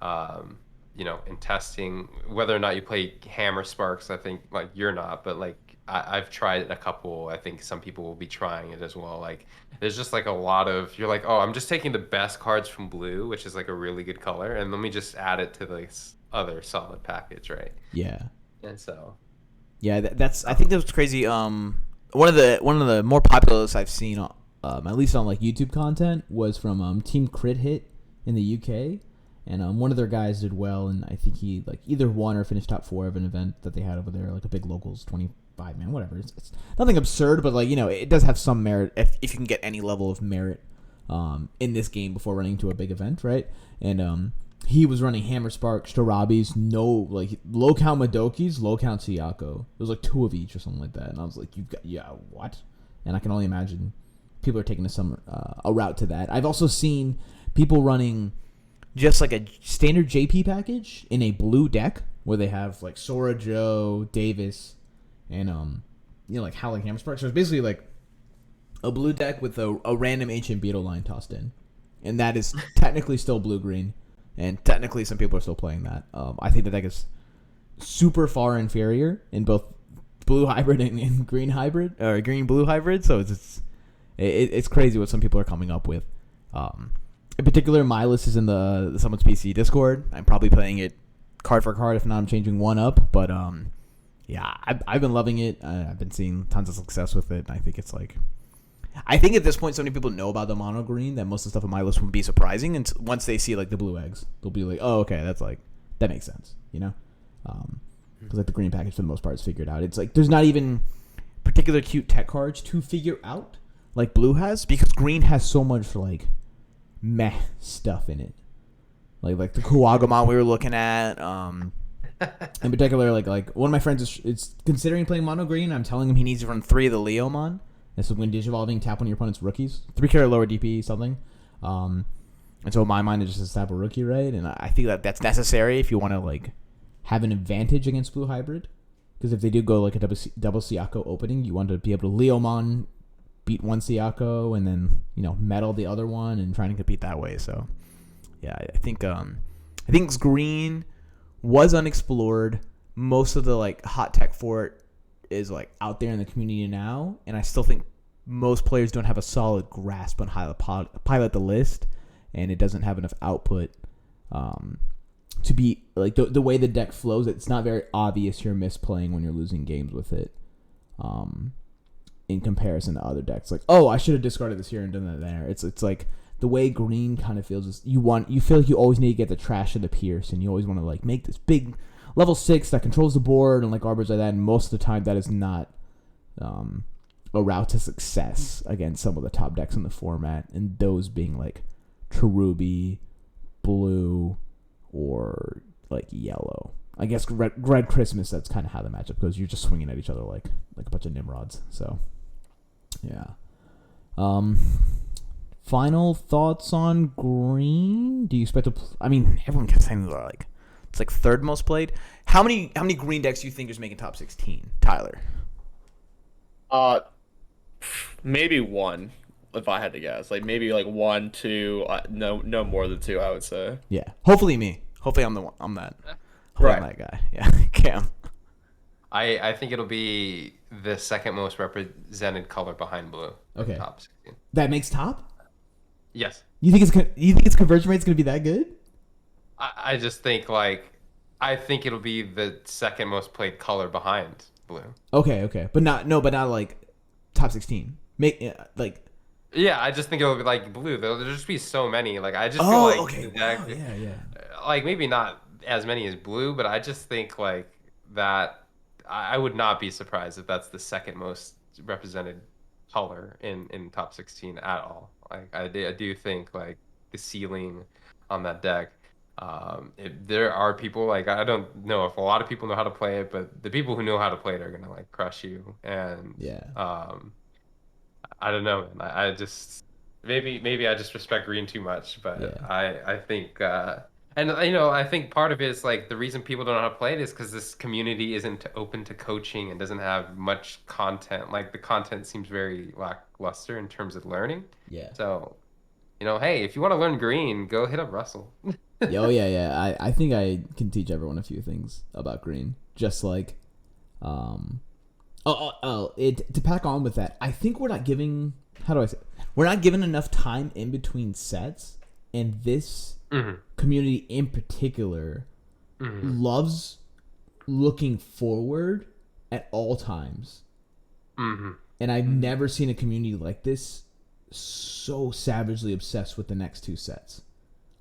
um, in testing. Whether or not you play Hammer Sparks, I think like you're not, but like I've tried it a couple. I think some people will be trying it as well. Like there's just like a lot of you're like, oh, I'm just taking the best cards from blue, which is like a really good color, and let me just add it to this other solid package, right? Yeah. And so, Yeah, that's. I think that was crazy. One of the more popular lists I've seen, at least on like YouTube content, was from Team Crit Hit in the UK, and one of their guys did well, and I think he like either won or finished top 4 of an event that they had over there, like a big locals 25 man, whatever. It's nothing absurd, but like it does have some merit if you can get any level of merit in this game before running to a big event, right? And he was running Hammer Sparks, Starabis, no like low count Madokis, low count Siyako. It was like 2 of each or something like that, and I was like, what? And I can only imagine people are taking a route to that. I've also seen people running just like a standard JP package in a blue deck where they have like Sora, Joe, Davis, and like Howling Hammer Sparks. So it's basically like a blue deck with a random Ancient Beetle line tossed in, and that is technically still blue green. And technically, some people are still playing that. I think the deck is super far inferior in both blue hybrid and green hybrid, or green blue hybrid. So it's crazy what some people are coming up with. In particular, my list is in the Some1sPC Discord. I'm probably playing it card for card. If not, I'm changing one up. But yeah, I've been loving it. I've been seeing tons of success with it. And I think it's like. I think at this point, so many people know about the mono green that most of the stuff on my list wouldn't be surprising. And once they see like the blue eggs, they'll be like, "Oh, okay, that's like that makes sense," Because like the green package for the most part is figured out. It's like there's not even particular cute tech cards to figure out like blue has, because green has so much like meh stuff in it, like the Kuwagamon we were looking at. In particular, like one of my friends is considering playing mono green. I'm telling him he needs to run 3 of the Leomon. And so when Digivolving, tap one of your opponent's rookies. 3 carry lower DP, something. And so in my mind, it just has to tap a rookie, right? And I think that's necessary if you want to, like, have an advantage against Blue Hybrid. Because if they do go, like, a double Siyako opening, you want to be able to Leomon, beat one Siyako, and then, metal the other one and trying to compete that way. So, yeah, I think green was unexplored. Most of the, like, hot tech for it is like out there in the community now, and I still think most players don't have a solid grasp on how to pilot the list, and it doesn't have enough output to be like the way the deck flows. It's not very obvious you're misplaying when you're losing games with it, in comparison to other decks. Like, oh, I should have discarded this here and done that there. It's like the way green kind of feels is you feel like you always need to get the trash of the Pierce, and you always want to like make this big level 6 that controls the board and like garbage like that, and most of the time that is not a route to success against some of the top decks in the format, and those being like Cherubi, blue, or like yellow. I guess red Christmas, that's kind of how the matchup goes. You're just swinging at each other like a bunch of Nimrods. So, yeah. Final thoughts on green? Do you expect to... I mean, everyone kept saying they're like... It's like 3rd most played. How many green decks do you think is making top 16, Tyler? Maybe 1, if I had to guess. Like maybe like 1, 2. No more than 2, I would say. Yeah. Hopefully me. Hopefully I'm that. Hopefully I'm that guy. Yeah. Cam. I think it'll be the 2nd most represented color behind blue. Okay. Top 16. That makes top? Yes. You think its conversion rate's gonna be that good? I just think I think it'll be the 2nd most played color behind blue. Okay, but not like top 16. Yeah, I just think it'll be like blue. There'll just be so many. Like I just feel like okay, that, wow, yeah. Like maybe not as many as blue, but I just think like that. I would not be surprised if that's the 2nd most represented color in top 16 at all. Like I do think like the ceiling on that deck. There are people like I don't know if a lot of people know how to play it, but the people who know how to play it are gonna like crush you. And I don't know. I just maybe I just respect green too much, but yeah. I think and I think part of it is like the reason people don't know how to play it is because this community isn't open to coaching and doesn't have much content. Like the content seems very lackluster in terms of learning. Yeah. So, hey, if you want to learn green, go hit up Russell. Yeah. I think I can teach everyone a few things about green. Just like, to pack on with that, I think we're not giving. How do I say? We're not giving enough time in between sets, and this community in particular loves looking forward at all times. Mm-hmm. And I've never seen a community like this so savagely obsessed with the next two sets.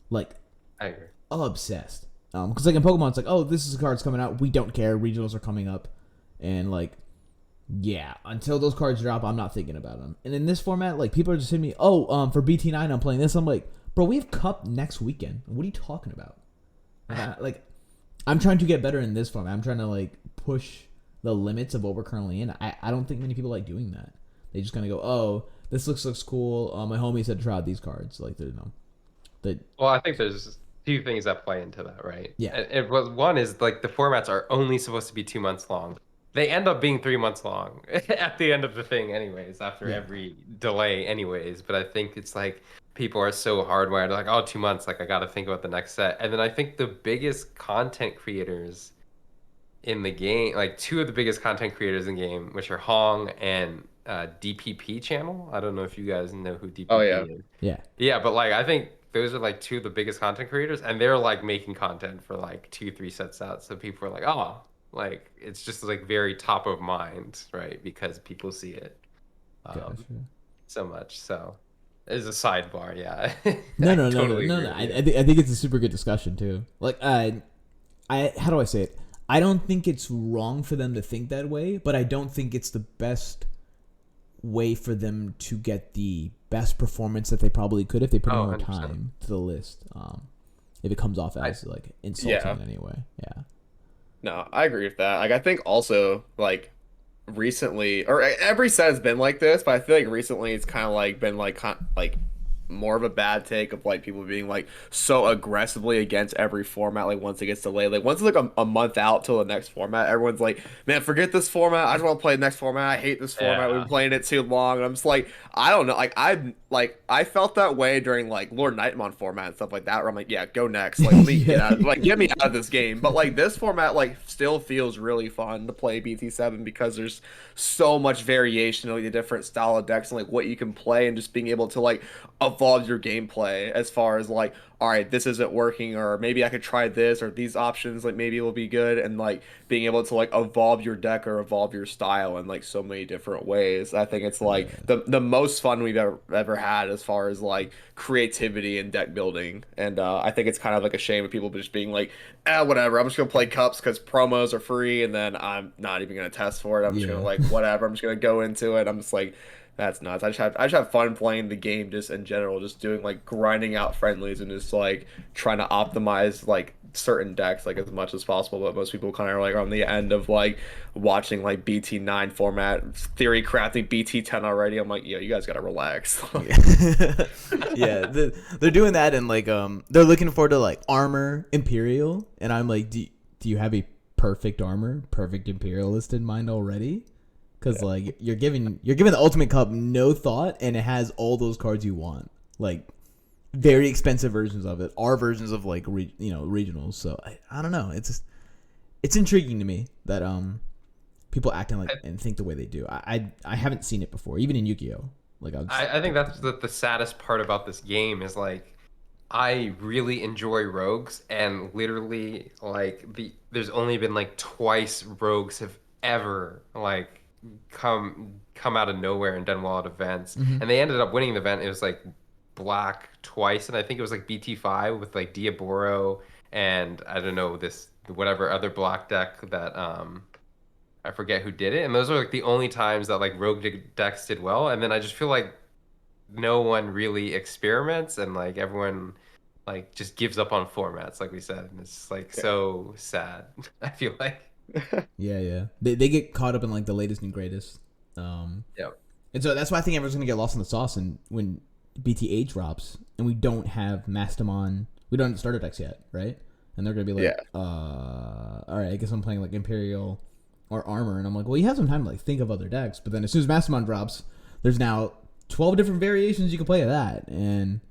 Like, I agree. obsessed. Because like in Pokemon, it's like, oh, this is a card's coming out. We don't care. Regionals are coming up. And like, yeah, until those cards drop, I'm not thinking about them. And in this format, like, people are just hitting me, for BT9, I'm playing this. I'm like, bro, we have Cup next weekend. What are you talking about? I'm trying to get better in this format. I'm trying to like push the limits of what we're currently in. I don't think many people like doing that. They just kind of go, oh, this looks cool. My homie said to try out these cards. Like, Well, I think there's two things that play into that, right? Yeah. It was one is like the formats are only supposed to be 2 months long. They end up being 3 months long at the end of the thing, anyways. After every delay, anyways. But I think it's like people are so hardwired, like, oh, 2 months, like I got to think about the next set. And then I think the biggest content creators in the game, like two of the biggest content creators in the game, which are Hong and DPP channel. I don't know if you guys know who DPP is. Yeah. Yeah, but like I think those are like two of the biggest content creators, and they're like making content for like 2-3 sets out. So people are like, oh, like it's just like very top of mind, right? Because people see it so much. So as a sidebar, yeah. No. Totally agree I with you. think it's a super good discussion too. Like, I how do I say it? I don't think it's wrong for them to think that way, but I don't think it's the best way for them to get the best performance that they probably could if they put more 100%. time to the list. If it comes off as like insulting in any way, yeah. No, I agree with that. Like, I think also like recently, or every set has been like this, but I feel like recently it's kind of like been like more of a bad take of like people being like so aggressively against every format. Like once it gets delayed, like once it's like a month out till the next format, everyone's like, man, forget this format. I just want to play the next format. I hate this format. We've been playing it too long. And I'm just like, I don't know. I felt that way during like Lord Nightmon format and stuff like that, where I'm like, yeah, go next. Like, let me get me out of this game. But like this format like still feels really fun to play BT7 because there's so much variation of like, the different style of decks and like what you can play and just being able to like evolve your gameplay as far as like, all right, this isn't working, or maybe I could try this, or these options like maybe it will be good, and like being able to like evolve your deck or evolve your style in like so many different ways. I think it's like the most fun we've ever had as far as like creativity and deck building. And I think it's kind of like a shame of people just being like, whatever, I'm just gonna play cups because promos are free, and then I'm not even gonna test for it. I'm just gonna like whatever. I'm just gonna go into it. I'm just like, that's nuts. I just have fun playing the game just in general, just doing like grinding out friendlies and just like trying to optimize like certain decks like as much as possible. But most people kind of are like on the end of like watching like BT9 format theory crafting BT10 already. I'm like, yeah, you guys gotta relax. Yeah, they're doing that, and like they're looking forward to like armor Imperial, and I'm like, do you have a perfect armor, perfect Imperialist in mind already? Because like you're giving the Ultimate Cup no thought, and it has all those cards you want, like very expensive versions of it, are versions of like regionals. So I don't know. It's intriguing to me that people acting like and think the way they do. I haven't seen it before, even in Yu-Gi-Oh. Like I think that's the saddest part about this game is like I really enjoy rogues, and literally like there's only been like twice rogues have ever like come out of nowhere and done well at events, and they ended up winning the event. It was like black twice, and I think it was like BT5 with like Diaboro and I don't know this whatever other black deck that I forget who did it, and those are like the only times that like rogue decks did well. And then I just feel like no one really experiments, and like everyone like just gives up on formats, like we said, and it's like so sad. I feel like yeah. They get caught up in like the latest and greatest. And so that's why I think everyone's gonna get lost in the sauce. And when BT8 drops and we don't have Mastamon, we don't have starter decks yet, right? And they're gonna be like, all right, I guess I'm playing like Imperial or Armor, and I'm like, well, you have some time to like think of other decks. But then as soon as Mastamon drops, there's now 12 different variations you can play of that. And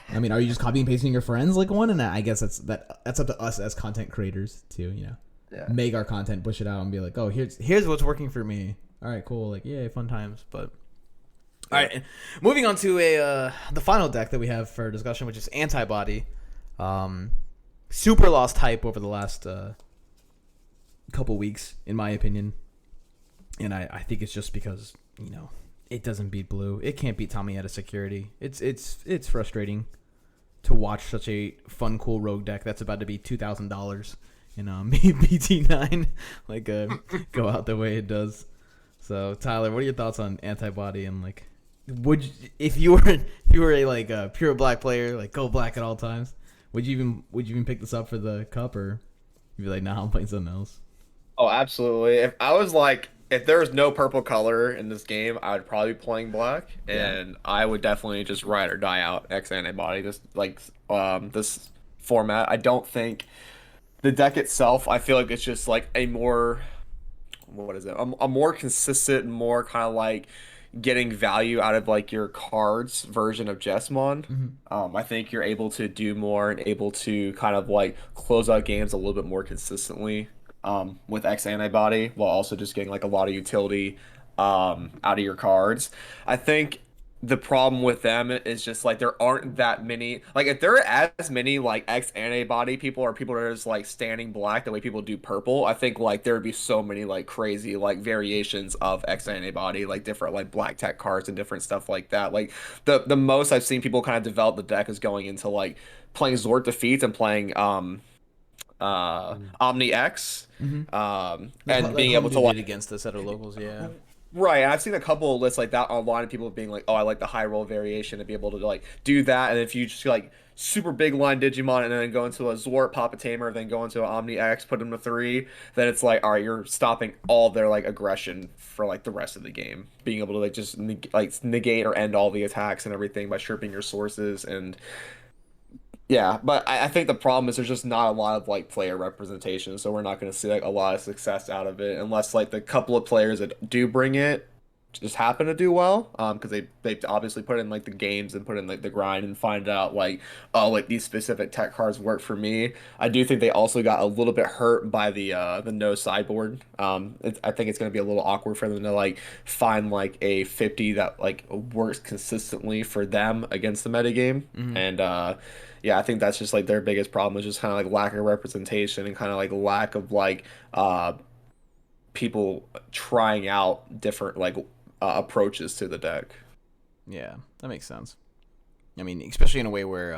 I mean, are you just copying and pasting your friends like one? And I guess that's up to us as content creators to make our content, push it out, and be like, oh, here's what's working for me. All right, cool, like yay, fun times. But all right, moving on to the final deck that we have for discussion, which is Antibody. Super lost hype over the last couple weeks, in my opinion. And I think it's just because, it doesn't beat blue. It can't beat Tommy out of security. It's frustrating to watch such a fun, cool rogue deck that's about to be $2,000 in BT9 go out the way it does. So Tyler, what are your thoughts on Antibody and would you, if you were a pure black player, go black at all times, would you even pick this up for the cup, or you'd be like, nah, I'm playing something else? Oh, absolutely. If there was no purple color in this game, I would probably be playing black, and I would definitely just ride or die out X Antibody. This format. I don't think the deck itself. I feel like it's just like a more, what is it? A more consistent, more kind of like getting value out of like your cards version of Jesmon. I think you're able to do more and able to kind of like close out games a little bit more consistently with X Antibody, while also just getting like a lot of utility out of your cards. I think the problem with them is just like there aren't that many, like if there are as many like X Antibody people or people that are just like standing black the way people do purple, I think like there would be so many like crazy like variations of X Antibody, like different like black tech cards and different stuff like that. Like the most I've seen people kind of develop the deck is going into like playing Zort defeats and playing Omni X, and being able to did against us at our locals, yeah. Right, and I've seen a couple of lists like that online of people being like, "Oh, I like the high roll variation," and be able to like do that. And if you just like super big line Digimon and then go into a Zort, pop a Tamer, then go into an Omni X, put them to 3, then it's like, all right, you're stopping all their like aggression for like the rest of the game, being able to like just negate or end all the attacks and everything by stripping your sources. And yeah, but I think the problem is there's just not a lot of like player representation, so we're not going to see like a lot of success out of it unless like the couple of players that do bring it just happen to do well, because they obviously put in like the games and put in like the grind and find out like, oh, like these specific tech cards work for me. I do think they also got a little bit hurt by the no sideboard. I think it's going to be a little awkward for them to like find like a 50 that like works consistently for them against the metagame. And yeah, I think that's just like their biggest problem is just kind of like lack of representation and kind of like lack of like people trying out different like approaches to the deck. Yeah, that makes sense. I mean, especially in a way where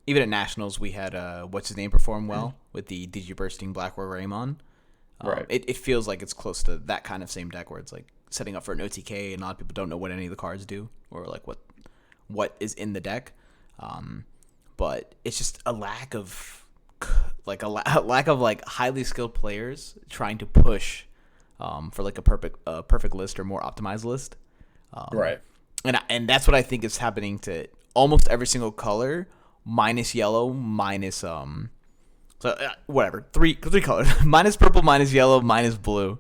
even at Nationals we had what's his name perform well with the Digibursting Blackroar Raymon. Right. It feels like it's close to that kind of same deck where it's like setting up for an OTK and a lot of people don't know what any of the cards do or like what is in the deck. But it's just a lack of like lack of like highly skilled players trying to push for like a perfect list or more optimized list. Right. And that's what I think is happening to almost every single color minus yellow minus whatever three colors minus purple minus yellow minus blue,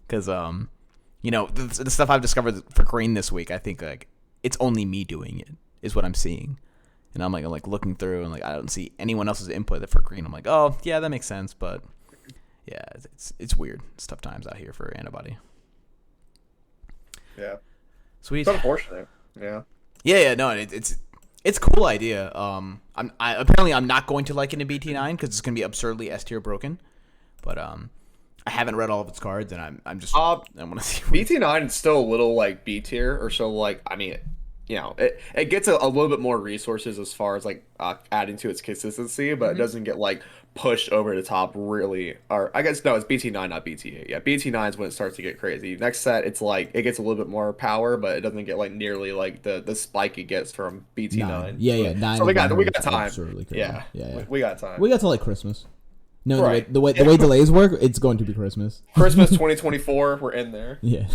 because the stuff I've discovered for green this week, I think like it's only me doing it is what I'm seeing. And I'm like looking through and like I don't see anyone else's input for green. I'm like, oh yeah, that makes sense, but yeah, it's weird. It's tough times out here for Antibody. Yeah, sweet. It's unfortunate. Yeah. Yeah. No, it's a cool idea. Apparently I'm not going to like it in BT9 because it's gonna be absurdly S tier broken. But I haven't read all of its cards and I'm just I want to see. BT9 is still a little like B tier or so. Like I mean, it gets a little bit more resources as far as like adding to its consistency, but it doesn't get like pushed over the top really. Or I guess no, it's BT9, not BT8. Yeah, BT9 is when it starts to get crazy. Next set, it's like it gets a little bit more power, but it doesn't get like nearly like the spike it gets from BT9. Yeah. 9. So we got time. Absolutely crazy. Yeah. We got time. We got to like Christmas. No, right. the way delays work, it's going to be Christmas. Christmas 2024, we're in there. Yeah.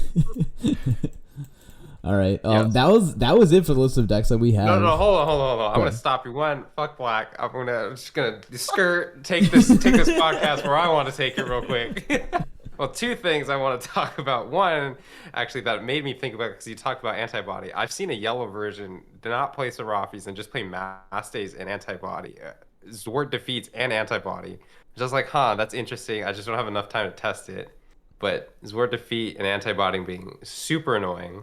All right. That was it for the list of decks that we have. No, hold on. I'm gonna stop you. One, fuck black. I'm just gonna take this podcast where I want to take it real quick. Well, two things I want to talk about. One, actually, that made me think about because you talked about Antibody. I've seen a yellow version do not play Seraphi's and just play Mastes and Antibody. Zord defeats and Antibody. Just like, that's interesting. I just don't have enough time to test it. But Zord defeat and Antibody being super annoying.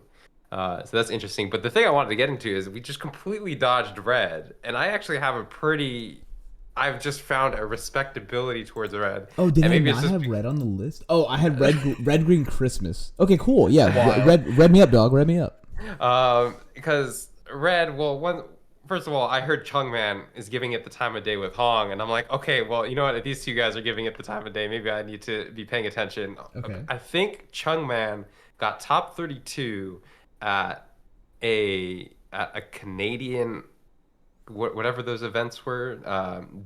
So that's interesting. But the thing I wanted to get into is we just completely dodged red. And I actually have a pretty I've just found a respectability towards red. Oh, did And I maybe it's not just have red on the list? Oh, I had red, green, Christmas. Okay, cool. Yeah, Wild. red me up, dog. Red me up. because red, well, first of all, I heard Chungman is giving it the time of day with Hong, and I'm like, okay, well, you know what? If these two guys are giving it the time of day, maybe I need to be paying attention. Okay. I think Chungman got top 32 at a Canadian whatever those events were,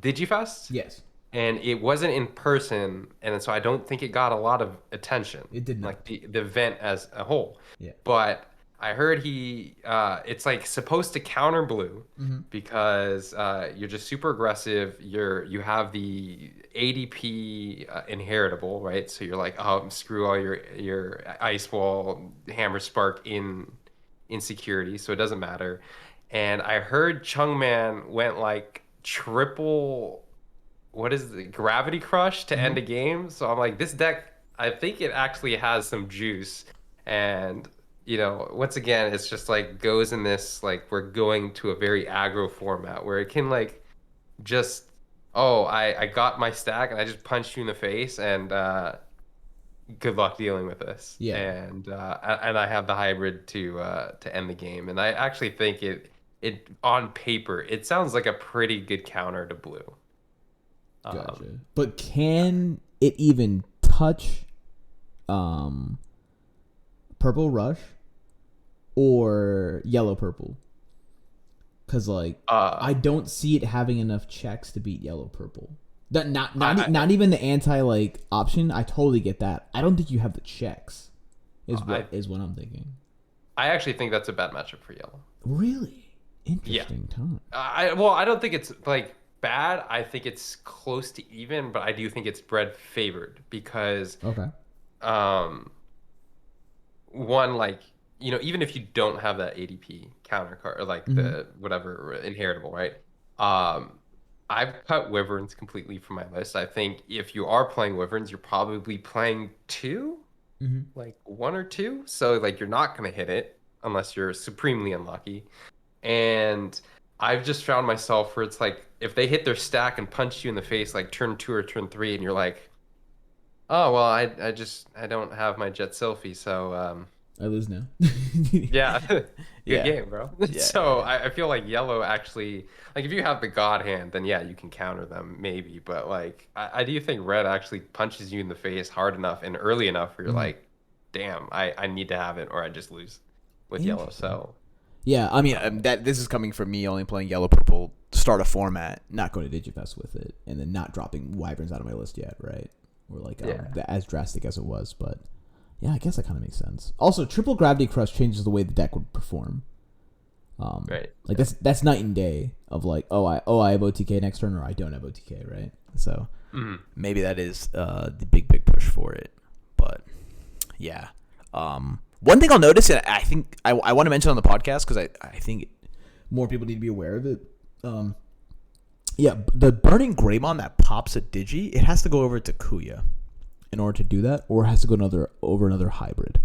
Digifest, Yes, and it wasn't in person, and so I don't think it got a lot of attention, it did not. like the event as a whole. Yeah. But I heard it's like supposed to counter blue Mm-hmm. because you're just super aggressive. You have the ADP inheritable, right? So you're like, oh, screw all your ice wall, hammer spark in insecurity, so it doesn't matter. And I heard Chungman went like triple, what is the gravity crush to end a game. So I'm like, this deck, I think it actually has some juice. And once again, it's just like goes in this like we're going to a very aggro format where it can like just, oh, I got my stack and I just punched you in the face and good luck dealing with this. Yeah. And I have the hybrid to end the game. And I actually think it on paper it sounds like a pretty good counter to blue. Gotcha. But can it even touch purple rush or yellow purple? Because like I don't see it having enough checks to beat yellow purple. That not even the anti like option. I totally get that. I don't think you have the checks. Is what I'm thinking. I actually think that's a bad matchup for yellow. Really interesting time. I don't think it's like bad. I think it's close to even, but I do think it's red favored because Okay. One, like, even if you don't have that ADP counter card or like the whatever inheritable, right? I've cut Wyverns completely from my list. I think if you are playing Wyverns, you're probably playing two, like one or two. So like you're not gonna hit it unless you're supremely unlucky. And I've just found myself where it's like if they hit their stack and punch you in the face like turn 2 or turn 3, and you're like, oh well, I don't have my Jet Selfie, so I lose now. yeah, good Yeah. game, bro. Yeah, So I feel like yellow actually, like if you have the God Hand, then yeah, you can counter them maybe. But like I do think red actually punches you in the face hard enough and early enough where you're like, damn, I need to have it or I just lose with yellow. So Yeah, I mean that this is coming from me only playing yellow purple start a format, not going to Digifest with it, and then not dropping Wyverns out of my list yet, right? Or like Yeah. as drastic as it was, but yeah, I guess that kind of makes sense. Also, triple gravity crush changes the way the deck would perform. right. Like that's night and day of like, I have OTK next turn or I don't have OTK, right? So maybe that is the big push for it. But yeah, one thing I'll notice, and I think I want to mention on the podcast because I think more people need to be aware of it. yeah, the Burning Greymon that pops a Digi, it has to go over to Kuya In order to do that, or it has to go over another hybrid,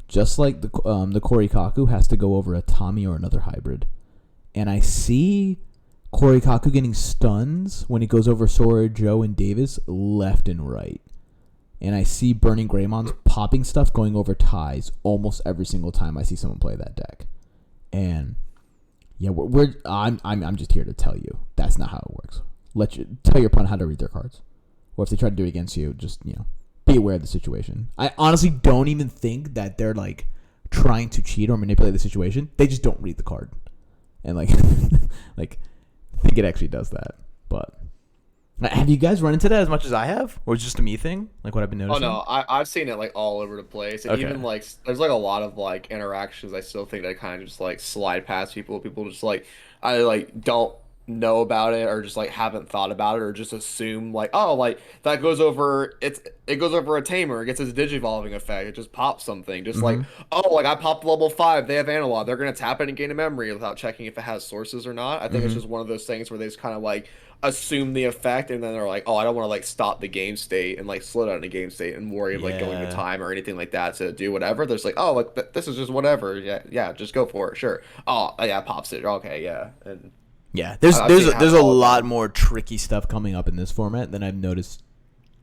just like the Korikaku has to go over a Tommy or another hybrid. And I see Korikaku getting stuns when he goes over Sora, Joe, and Davis left and right. And I see Burning Greymons popping stuff going over ties almost every single time I see someone play that deck. And yeah, I'm just here to tell you that's not how it works. Tell your opponent how to read their cards, or if they try to do it against you, just be aware of the situation. I honestly don't even think that they're like trying to cheat or manipulate the situation. They just don't read the card, and like like think it actually does that. But have you guys run into that as much as I have, or is it just a me thing? Like what I've been noticing. Oh no, I've seen it like all over the place, and Okay. even like there's like a lot of like interactions. I still think that kind of just like slide past people. People just like I like don't know about it or just like haven't thought about it or just assume like oh like that goes over it goes over a tamer, it gets its digivolving effect, it just pops something just like oh like I popped level 5, they have analog, they're gonna tap it and gain a memory without checking if it has sources or not. I think it's just one of those things where they just kind of like assume the effect and then they're like oh I don't want to like stop the game state and like slow down the game state and worry of like going to time or anything like that to do whatever. There's like oh like this is just whatever, yeah just go for it, sure, oh yeah, pops it, okay, yeah. And Yeah, there's I think it there's has a all of lot them. more tricky stuff coming up in this format than I've noticed,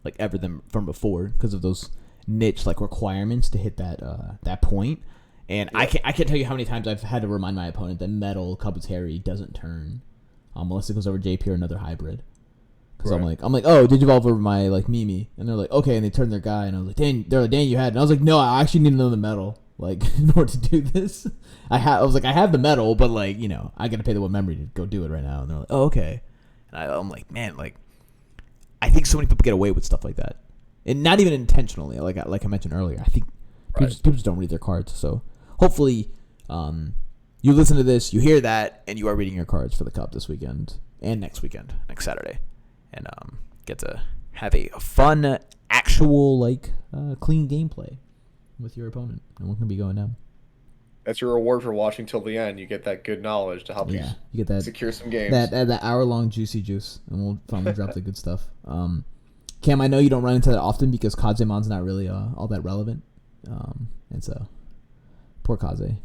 like ever than from before, because of those niche like requirements to hit that point. And I can't tell you how many times I've had to remind my opponent that Metal Kabuteru doesn't turn, unless it goes over JP or another hybrid. Because I'm like, oh, Digivolve over my like Mimi, and they're like, okay, and they turn their guy, and I was like, dang, they're like, dang, you had, and I was like, no, I actually need another metal, like in order to do this. I was like, I have the metal, but like, you know, I got to pay the one memory to go do it right now, and they're like, oh, okay, and I'm like, man, like, I think so many people get away with stuff like that, and not even intentionally, like I mentioned earlier. I think people just don't read their cards, so hopefully, you listen to this, you hear that, and you are reading your cards for the cup this weekend and next Saturday. And get to have a fun, actual, like, clean gameplay with your opponent. And we're going to be going down. That's your reward for watching till the end. You get that good knowledge to help You get that secure some games. that hour-long juicy juice. And we'll finally drop the good stuff. Cam, I know you don't run into that often because Kazemon's not really all that relevant. And so, poor Kaze.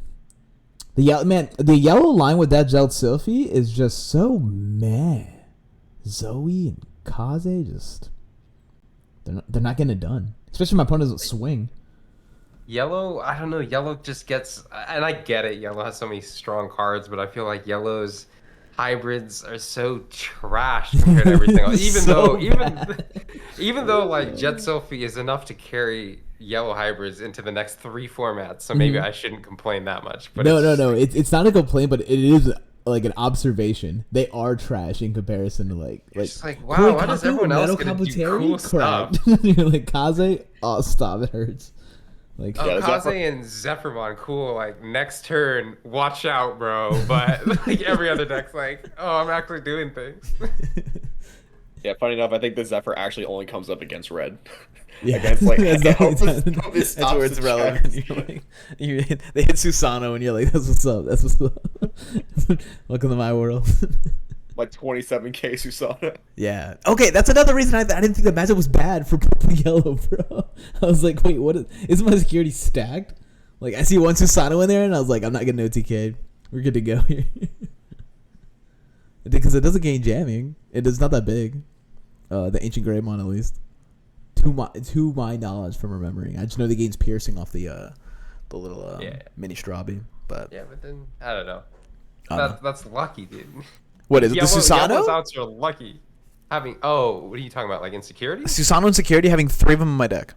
The yellow line with that Zeld Sylphie is just so meh. Zoe and Kaze just they're not getting it done. Especially my opponent doesn't swing. Yellow, I don't know. Yellow just gets, and I get it. Yellow has so many strong cards, but I feel like Yellow's hybrids are so trash compared to everything else. Even though like Jet Sylphie is enough to carry Yellow hybrids into the next 3 formats, so maybe I shouldn't complain that much. But no. It's not a complaint, but it is like an observation. They are trash in comparison to like it's like wow, why does everyone else get to do cool stuff? You're like Kaze, oh stop, it hurts. Like Kaze and Zephyrmon, cool. Like next turn, watch out, bro. But like every other deck's like, oh, I'm actually doing things. Yeah, funny enough, I think the Zephyr actually only comes up against red. yeah, Against like that's where it's relevant. You're like, they hit Susano, and you're like, that's what's up. That's what's up. Welcome to my world. Like 27k Susana. Yeah. Okay, that's another reason I didn't think the matchup was bad for purple yellow, bro. I was like, wait, what is my security stacked? Like, I see one Susano in there, and I was like, I'm not getting OTK'd. We're good to go here. Because it doesn't gain jamming. It's not that big. The Ancient Greymon, at least. To my knowledge from remembering. I just know the gains piercing off the little mini Strabi. But yeah, but then I don't know. That's lucky, dude. What is it? The Susano? Yellow's outs are lucky. What are you talking about? Like insecurity? Susano insecurity, having 3 of them in my deck.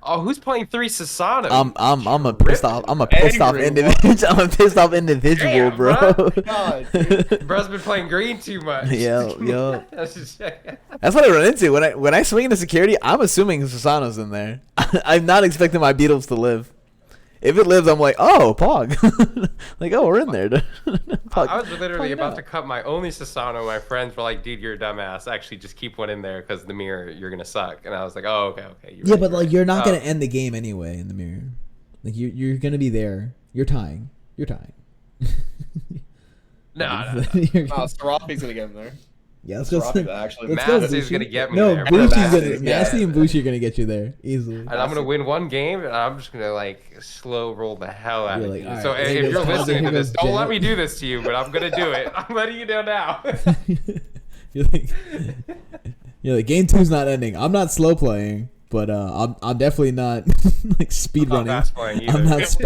Oh, who's playing 3 Susano? I'm a pissed off. I'm a pissed off individual. I'm a pissed off individual, Damn, bro. God, Bro's been playing green too much. Yo. That's what I run into when I swing into security. I'm assuming Susano's in there. I'm not expecting my Beetles to live. If it lives, I'm like, oh, Pog. Like, oh, we're in there. I was literally about to cut my only Susano. My friends were like, dude, you're a dumbass. Actually, just keep one in there because the mirror, you're going to suck. And I was like, oh, okay. But like, you're not going to end the game anyway in the mirror. Like, you're going to be there. You're tying. No. Serapi's going to get him there. Yeah, let's go. Masty's going to get me there. Masty and Bushi are going to get you there easily. And I'm going to win one game, and I'm just going to, like, slow roll the hell out of you. Right, so if you're listening to this, don't let me do this to you, but I'm going to do it. I'm letting you know now. You're like, game 2's not ending. I'm not slow playing, but I'm definitely not, like, speed running. Fast playing either.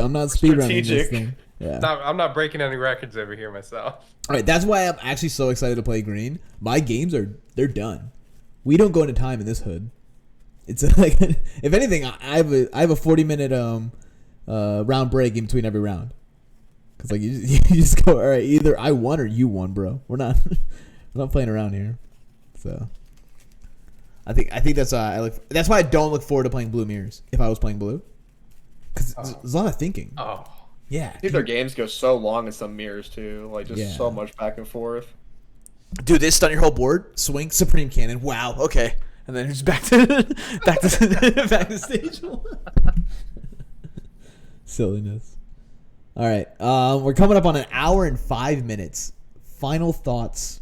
I'm not speed running this thing. Yeah. I'm not breaking any records over here myself. All right, that's why I'm actually so excited to play green. My games they're done. We don't go into time in this hood. It's like, if anything, I have a 40-minute round break in between every round. Cause like you just go, all right, either I won or you won, bro. We're not playing around here. So I think that's that's why I don't look forward to playing blue mirrors if I was playing blue. Cause there's a lot of thinking. Oh. Yeah. I think their games go so long in some mirrors too. Like just so much back and forth. Do this, stun your whole board, swing, Supreme Cannon. Wow, okay. And then it's back to stage 1. Silliness. All right. We're coming up on an hour and 5 minutes. Final thoughts.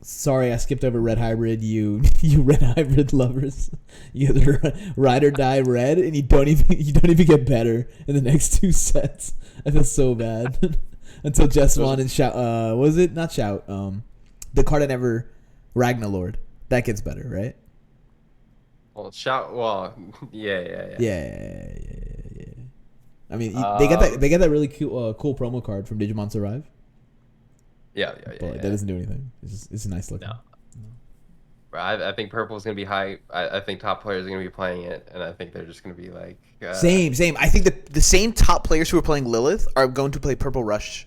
Sorry, I skipped over Red Hybrid. You Red Hybrid lovers. You guys ride or die red, and you don't even get better in the next 2 sets. I feel so bad. until Jessamon and Shout. Was it not Shout? The card I never Ragnarlord. That gets better, right? Well, shout. Well, yeah. Yeah. I mean, they get that. They get that really cool promo card from Digimon Survive. Yeah. But that doesn't do anything. It's a nice looking. No. I think purple is gonna be hype. I think top players are gonna be playing it, and I think they're just gonna be like Same. I think the same top players who are playing Lilith are going to play Purple Rush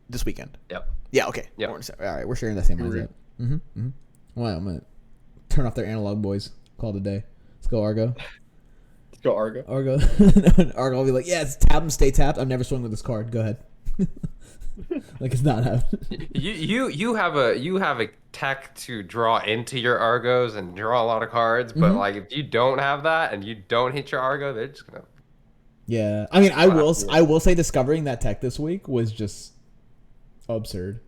this weekend. Yep. Yeah. Okay. Yep. All right, we're sharing that same mindset. Well, I'm gonna turn off their analog boys. Call it a day. Let's go Argo. Let's go Argo. Argo will be like, yeah, it's tap and stay tapped. I'm never swinging with this card. Go ahead. Like it's not happening. You have a tech to draw into your Argos and draw a lot of cards, but like if you don't have that and you don't hit your Argo, they're just gonna. Yeah, I mean, I will say discovering that tech this week was just absurd.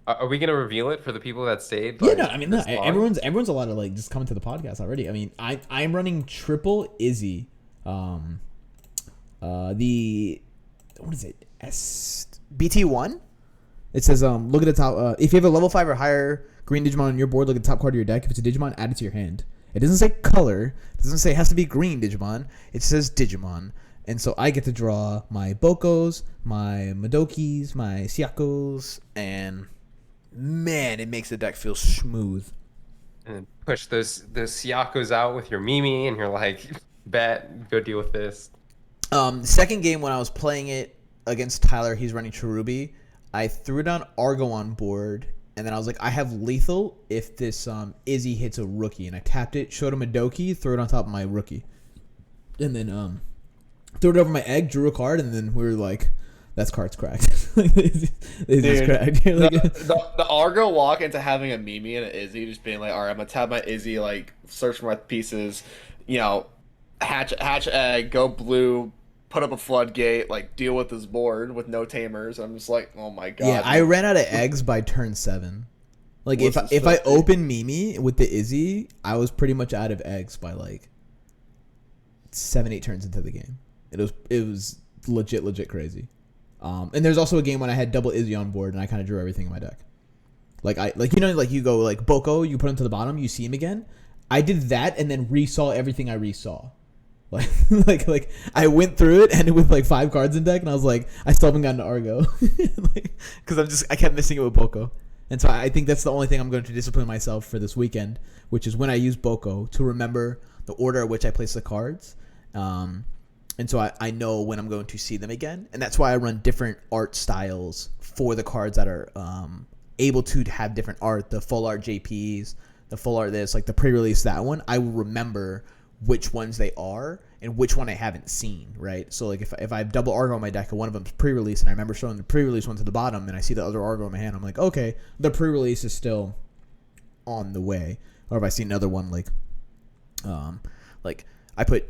Are we gonna reveal it for the people that stayed? Yeah, like, no, I mean, this long? everyone's allowed to like just come to the podcast already. I mean, I'm running triple Izzy, the what is it? BT1. It says look at the top. If you have a level 5 or higher green Digimon on your board, look at the top card of your deck. If it's a Digimon, add it to your hand. It doesn't say color. It doesn't say it has to be green Digimon. It says Digimon. And so I get to draw my Bokos, my Madokis, my Siakos, and man, it makes the deck feel smooth. And push those Siakos out with your Mimi, and you're like, bet, go deal with this. Second game when I was playing it against Tyler, he's running Cherubi. I threw down Argo on board, and then I was like, I have lethal if this Izzy hits a rookie, and I tapped it, showed him a Doki, threw it on top of my rookie, and then threw it over my egg, drew a card, and then we were like, "That's card's cracked." It's cracked. The Argo walk into having a Mimi and an Izzy, just being like, "All right, I'm gonna tap my Izzy, like search for my pieces, hatch egg, go blue, put up a floodgate, like deal with this board with no tamers." I'm just like, "Oh my god!" Yeah, I ran out of eggs by turn 7. Like if I open Mimi with the Izzy, I was pretty much out of eggs by like 7-8 turns into the game. It was legit crazy. And there's also a game when I had double Izzy on board and I kind of drew everything in my deck. You go like Boko, you put him to the bottom, you see him again. I did that and then resaw everything I resaw. Like I went through it, ended with like 5 cards in deck, and I was like, I still haven't gotten to Argo, because I kept missing it with Boko, and so I think that's the only thing I'm going to discipline myself for this weekend, which is when I use Boko to remember the order at which I place the cards, and so I know when I'm going to see them again, and that's why I run different art styles for the cards that are able to have different art, the full art JPs, the full art this, like the pre-release that one. I will remember which ones they are and which one I haven't seen, right? So like if I have double Argo on my deck and one of them's pre-release and I remember showing the pre-release one to the bottom and I see the other Argo in my hand, I'm like, okay, the pre-release is still on the way. Or if I see another one like I put,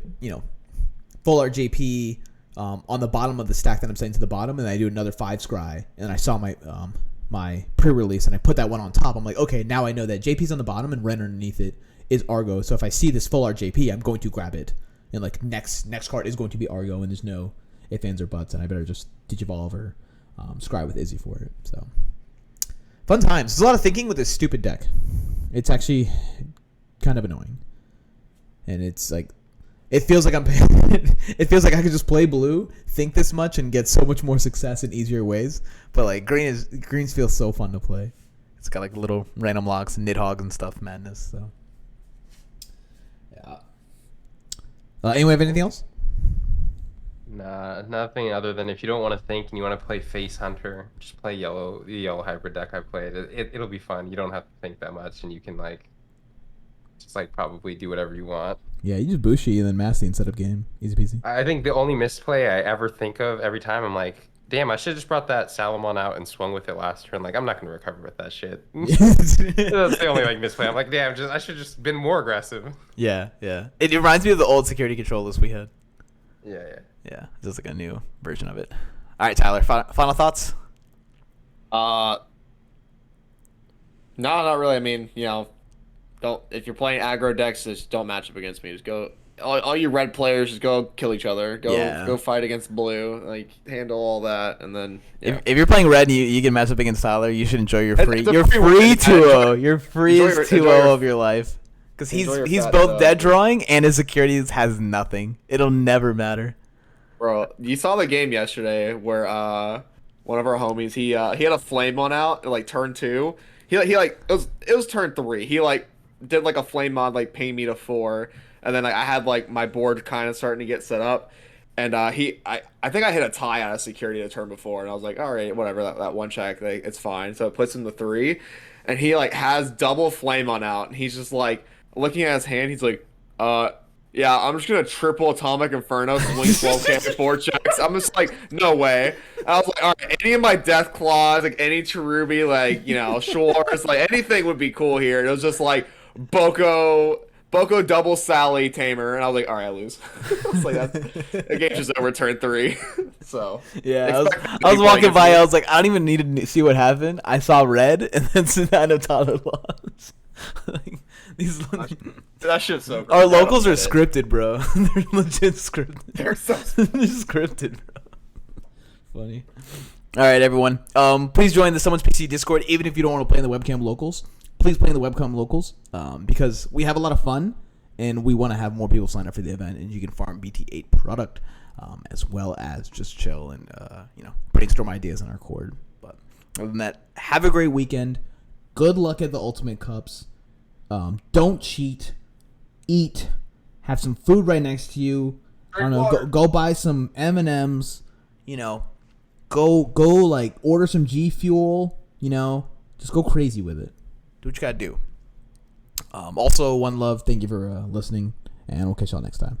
full art JP on the bottom of the stack that I'm setting to the bottom, and I do another 5 scry, and I saw my pre-release and I put that one on top. I'm like, okay, now I know that JP's on the bottom and red underneath it is Argo. So if I see this full art JP, I'm going to grab it. And like next card is going to be Argo, and there's no ifs, ands, or buts, and I better just Digivolve or scry with Izzy for it. So fun times. There's a lot of thinking with this stupid deck. It's actually kind of annoying. And it's like it feels like it feels like I could just play blue, think this much, and get so much more success in easier ways. But like greens feel so fun to play. It's got like little random locks and Nidhogg's and stuff, madness. So yeah. Anyone have anything else? Nah, nothing other than if you don't want to think and you want to play Face Hunter, just play the yellow hybrid deck I played. It'll be fun. You don't have to think that much, and you can just probably do whatever you want. Yeah, you just Bushi and then Masty instead of game. Easy peasy. I think the only misplay I ever think of every time, I'm like, damn, I should have just brought that Salamon out and swung with it last turn. Like, I'm not going to recover with that shit. That's the only misplay. I'm like, damn, I should have just been more aggressive. Yeah. It reminds me of the old security control list we had. Yeah. Just like a new version of it. All right, Tyler, final thoughts? No, not really. I mean, don't, if you're playing aggro decks, just don't match up against me. Just go all you red players just go kill each other. Yeah. Go fight against blue. Like handle all that, and then yeah. If you're playing red and you get matched up against Tyler, you should enjoy your free. It's a You're free free win. 2-0. You're free Enjoy as your- 2-0 of your life. Because enjoy your he's fat both dog. dead drawing and his securities has nothing. It'll never matter. Bro, you saw the game yesterday where one of our homies he had a flame on out at like turn 2. He like it was turn 3. He like did like a flame mod like pay me to 4, and then like I had like my board kind of starting to get set up, and I think I hit a tie out of security the turn before, and I was like, all right, whatever, that one check, like, it's fine. So it puts him to 3, and he like has double flame on out, and he's just like looking at his hand. He's like, yeah, I'm just gonna triple atomic inferno, swing 12k for 4 checks. I'm just like, no way. And I was like, all right, any of my death claws, like any cherubi, like shores, like anything would be cool here. And it was just like Boko double Sally tamer, and I was like, all right, I lose. I was like, the game's just over turn 3. So Yeah, expect I was big walking playing by. against I was like, I don't even need to see what happened. I saw red, and then Sonata Tyler lost. Like, these that shit's so. our crazy. I don't locals are get it. scripted, bro. They're legit scripted. They're so. They're scripted, bro. Funny. All right, everyone. Please join the Someone's PC Discord. Even if you don't want to play in the webcam locals, please play in the webcam locals. Because we have a lot of fun, and we want to have more people sign up for the event, and you can farm BT8 product, as well as just chill and brainstorm ideas on our cord. But other than that, have a great weekend. Good luck at the Ultimate Cups. Don't cheat. Eat. Have some food right next to you. I don't know. Go buy some M&Ms. Go like order some G Fuel. Just go crazy with it. Do what you gotta do. Also, one love. Thank you for listening, and we'll catch y'all next time.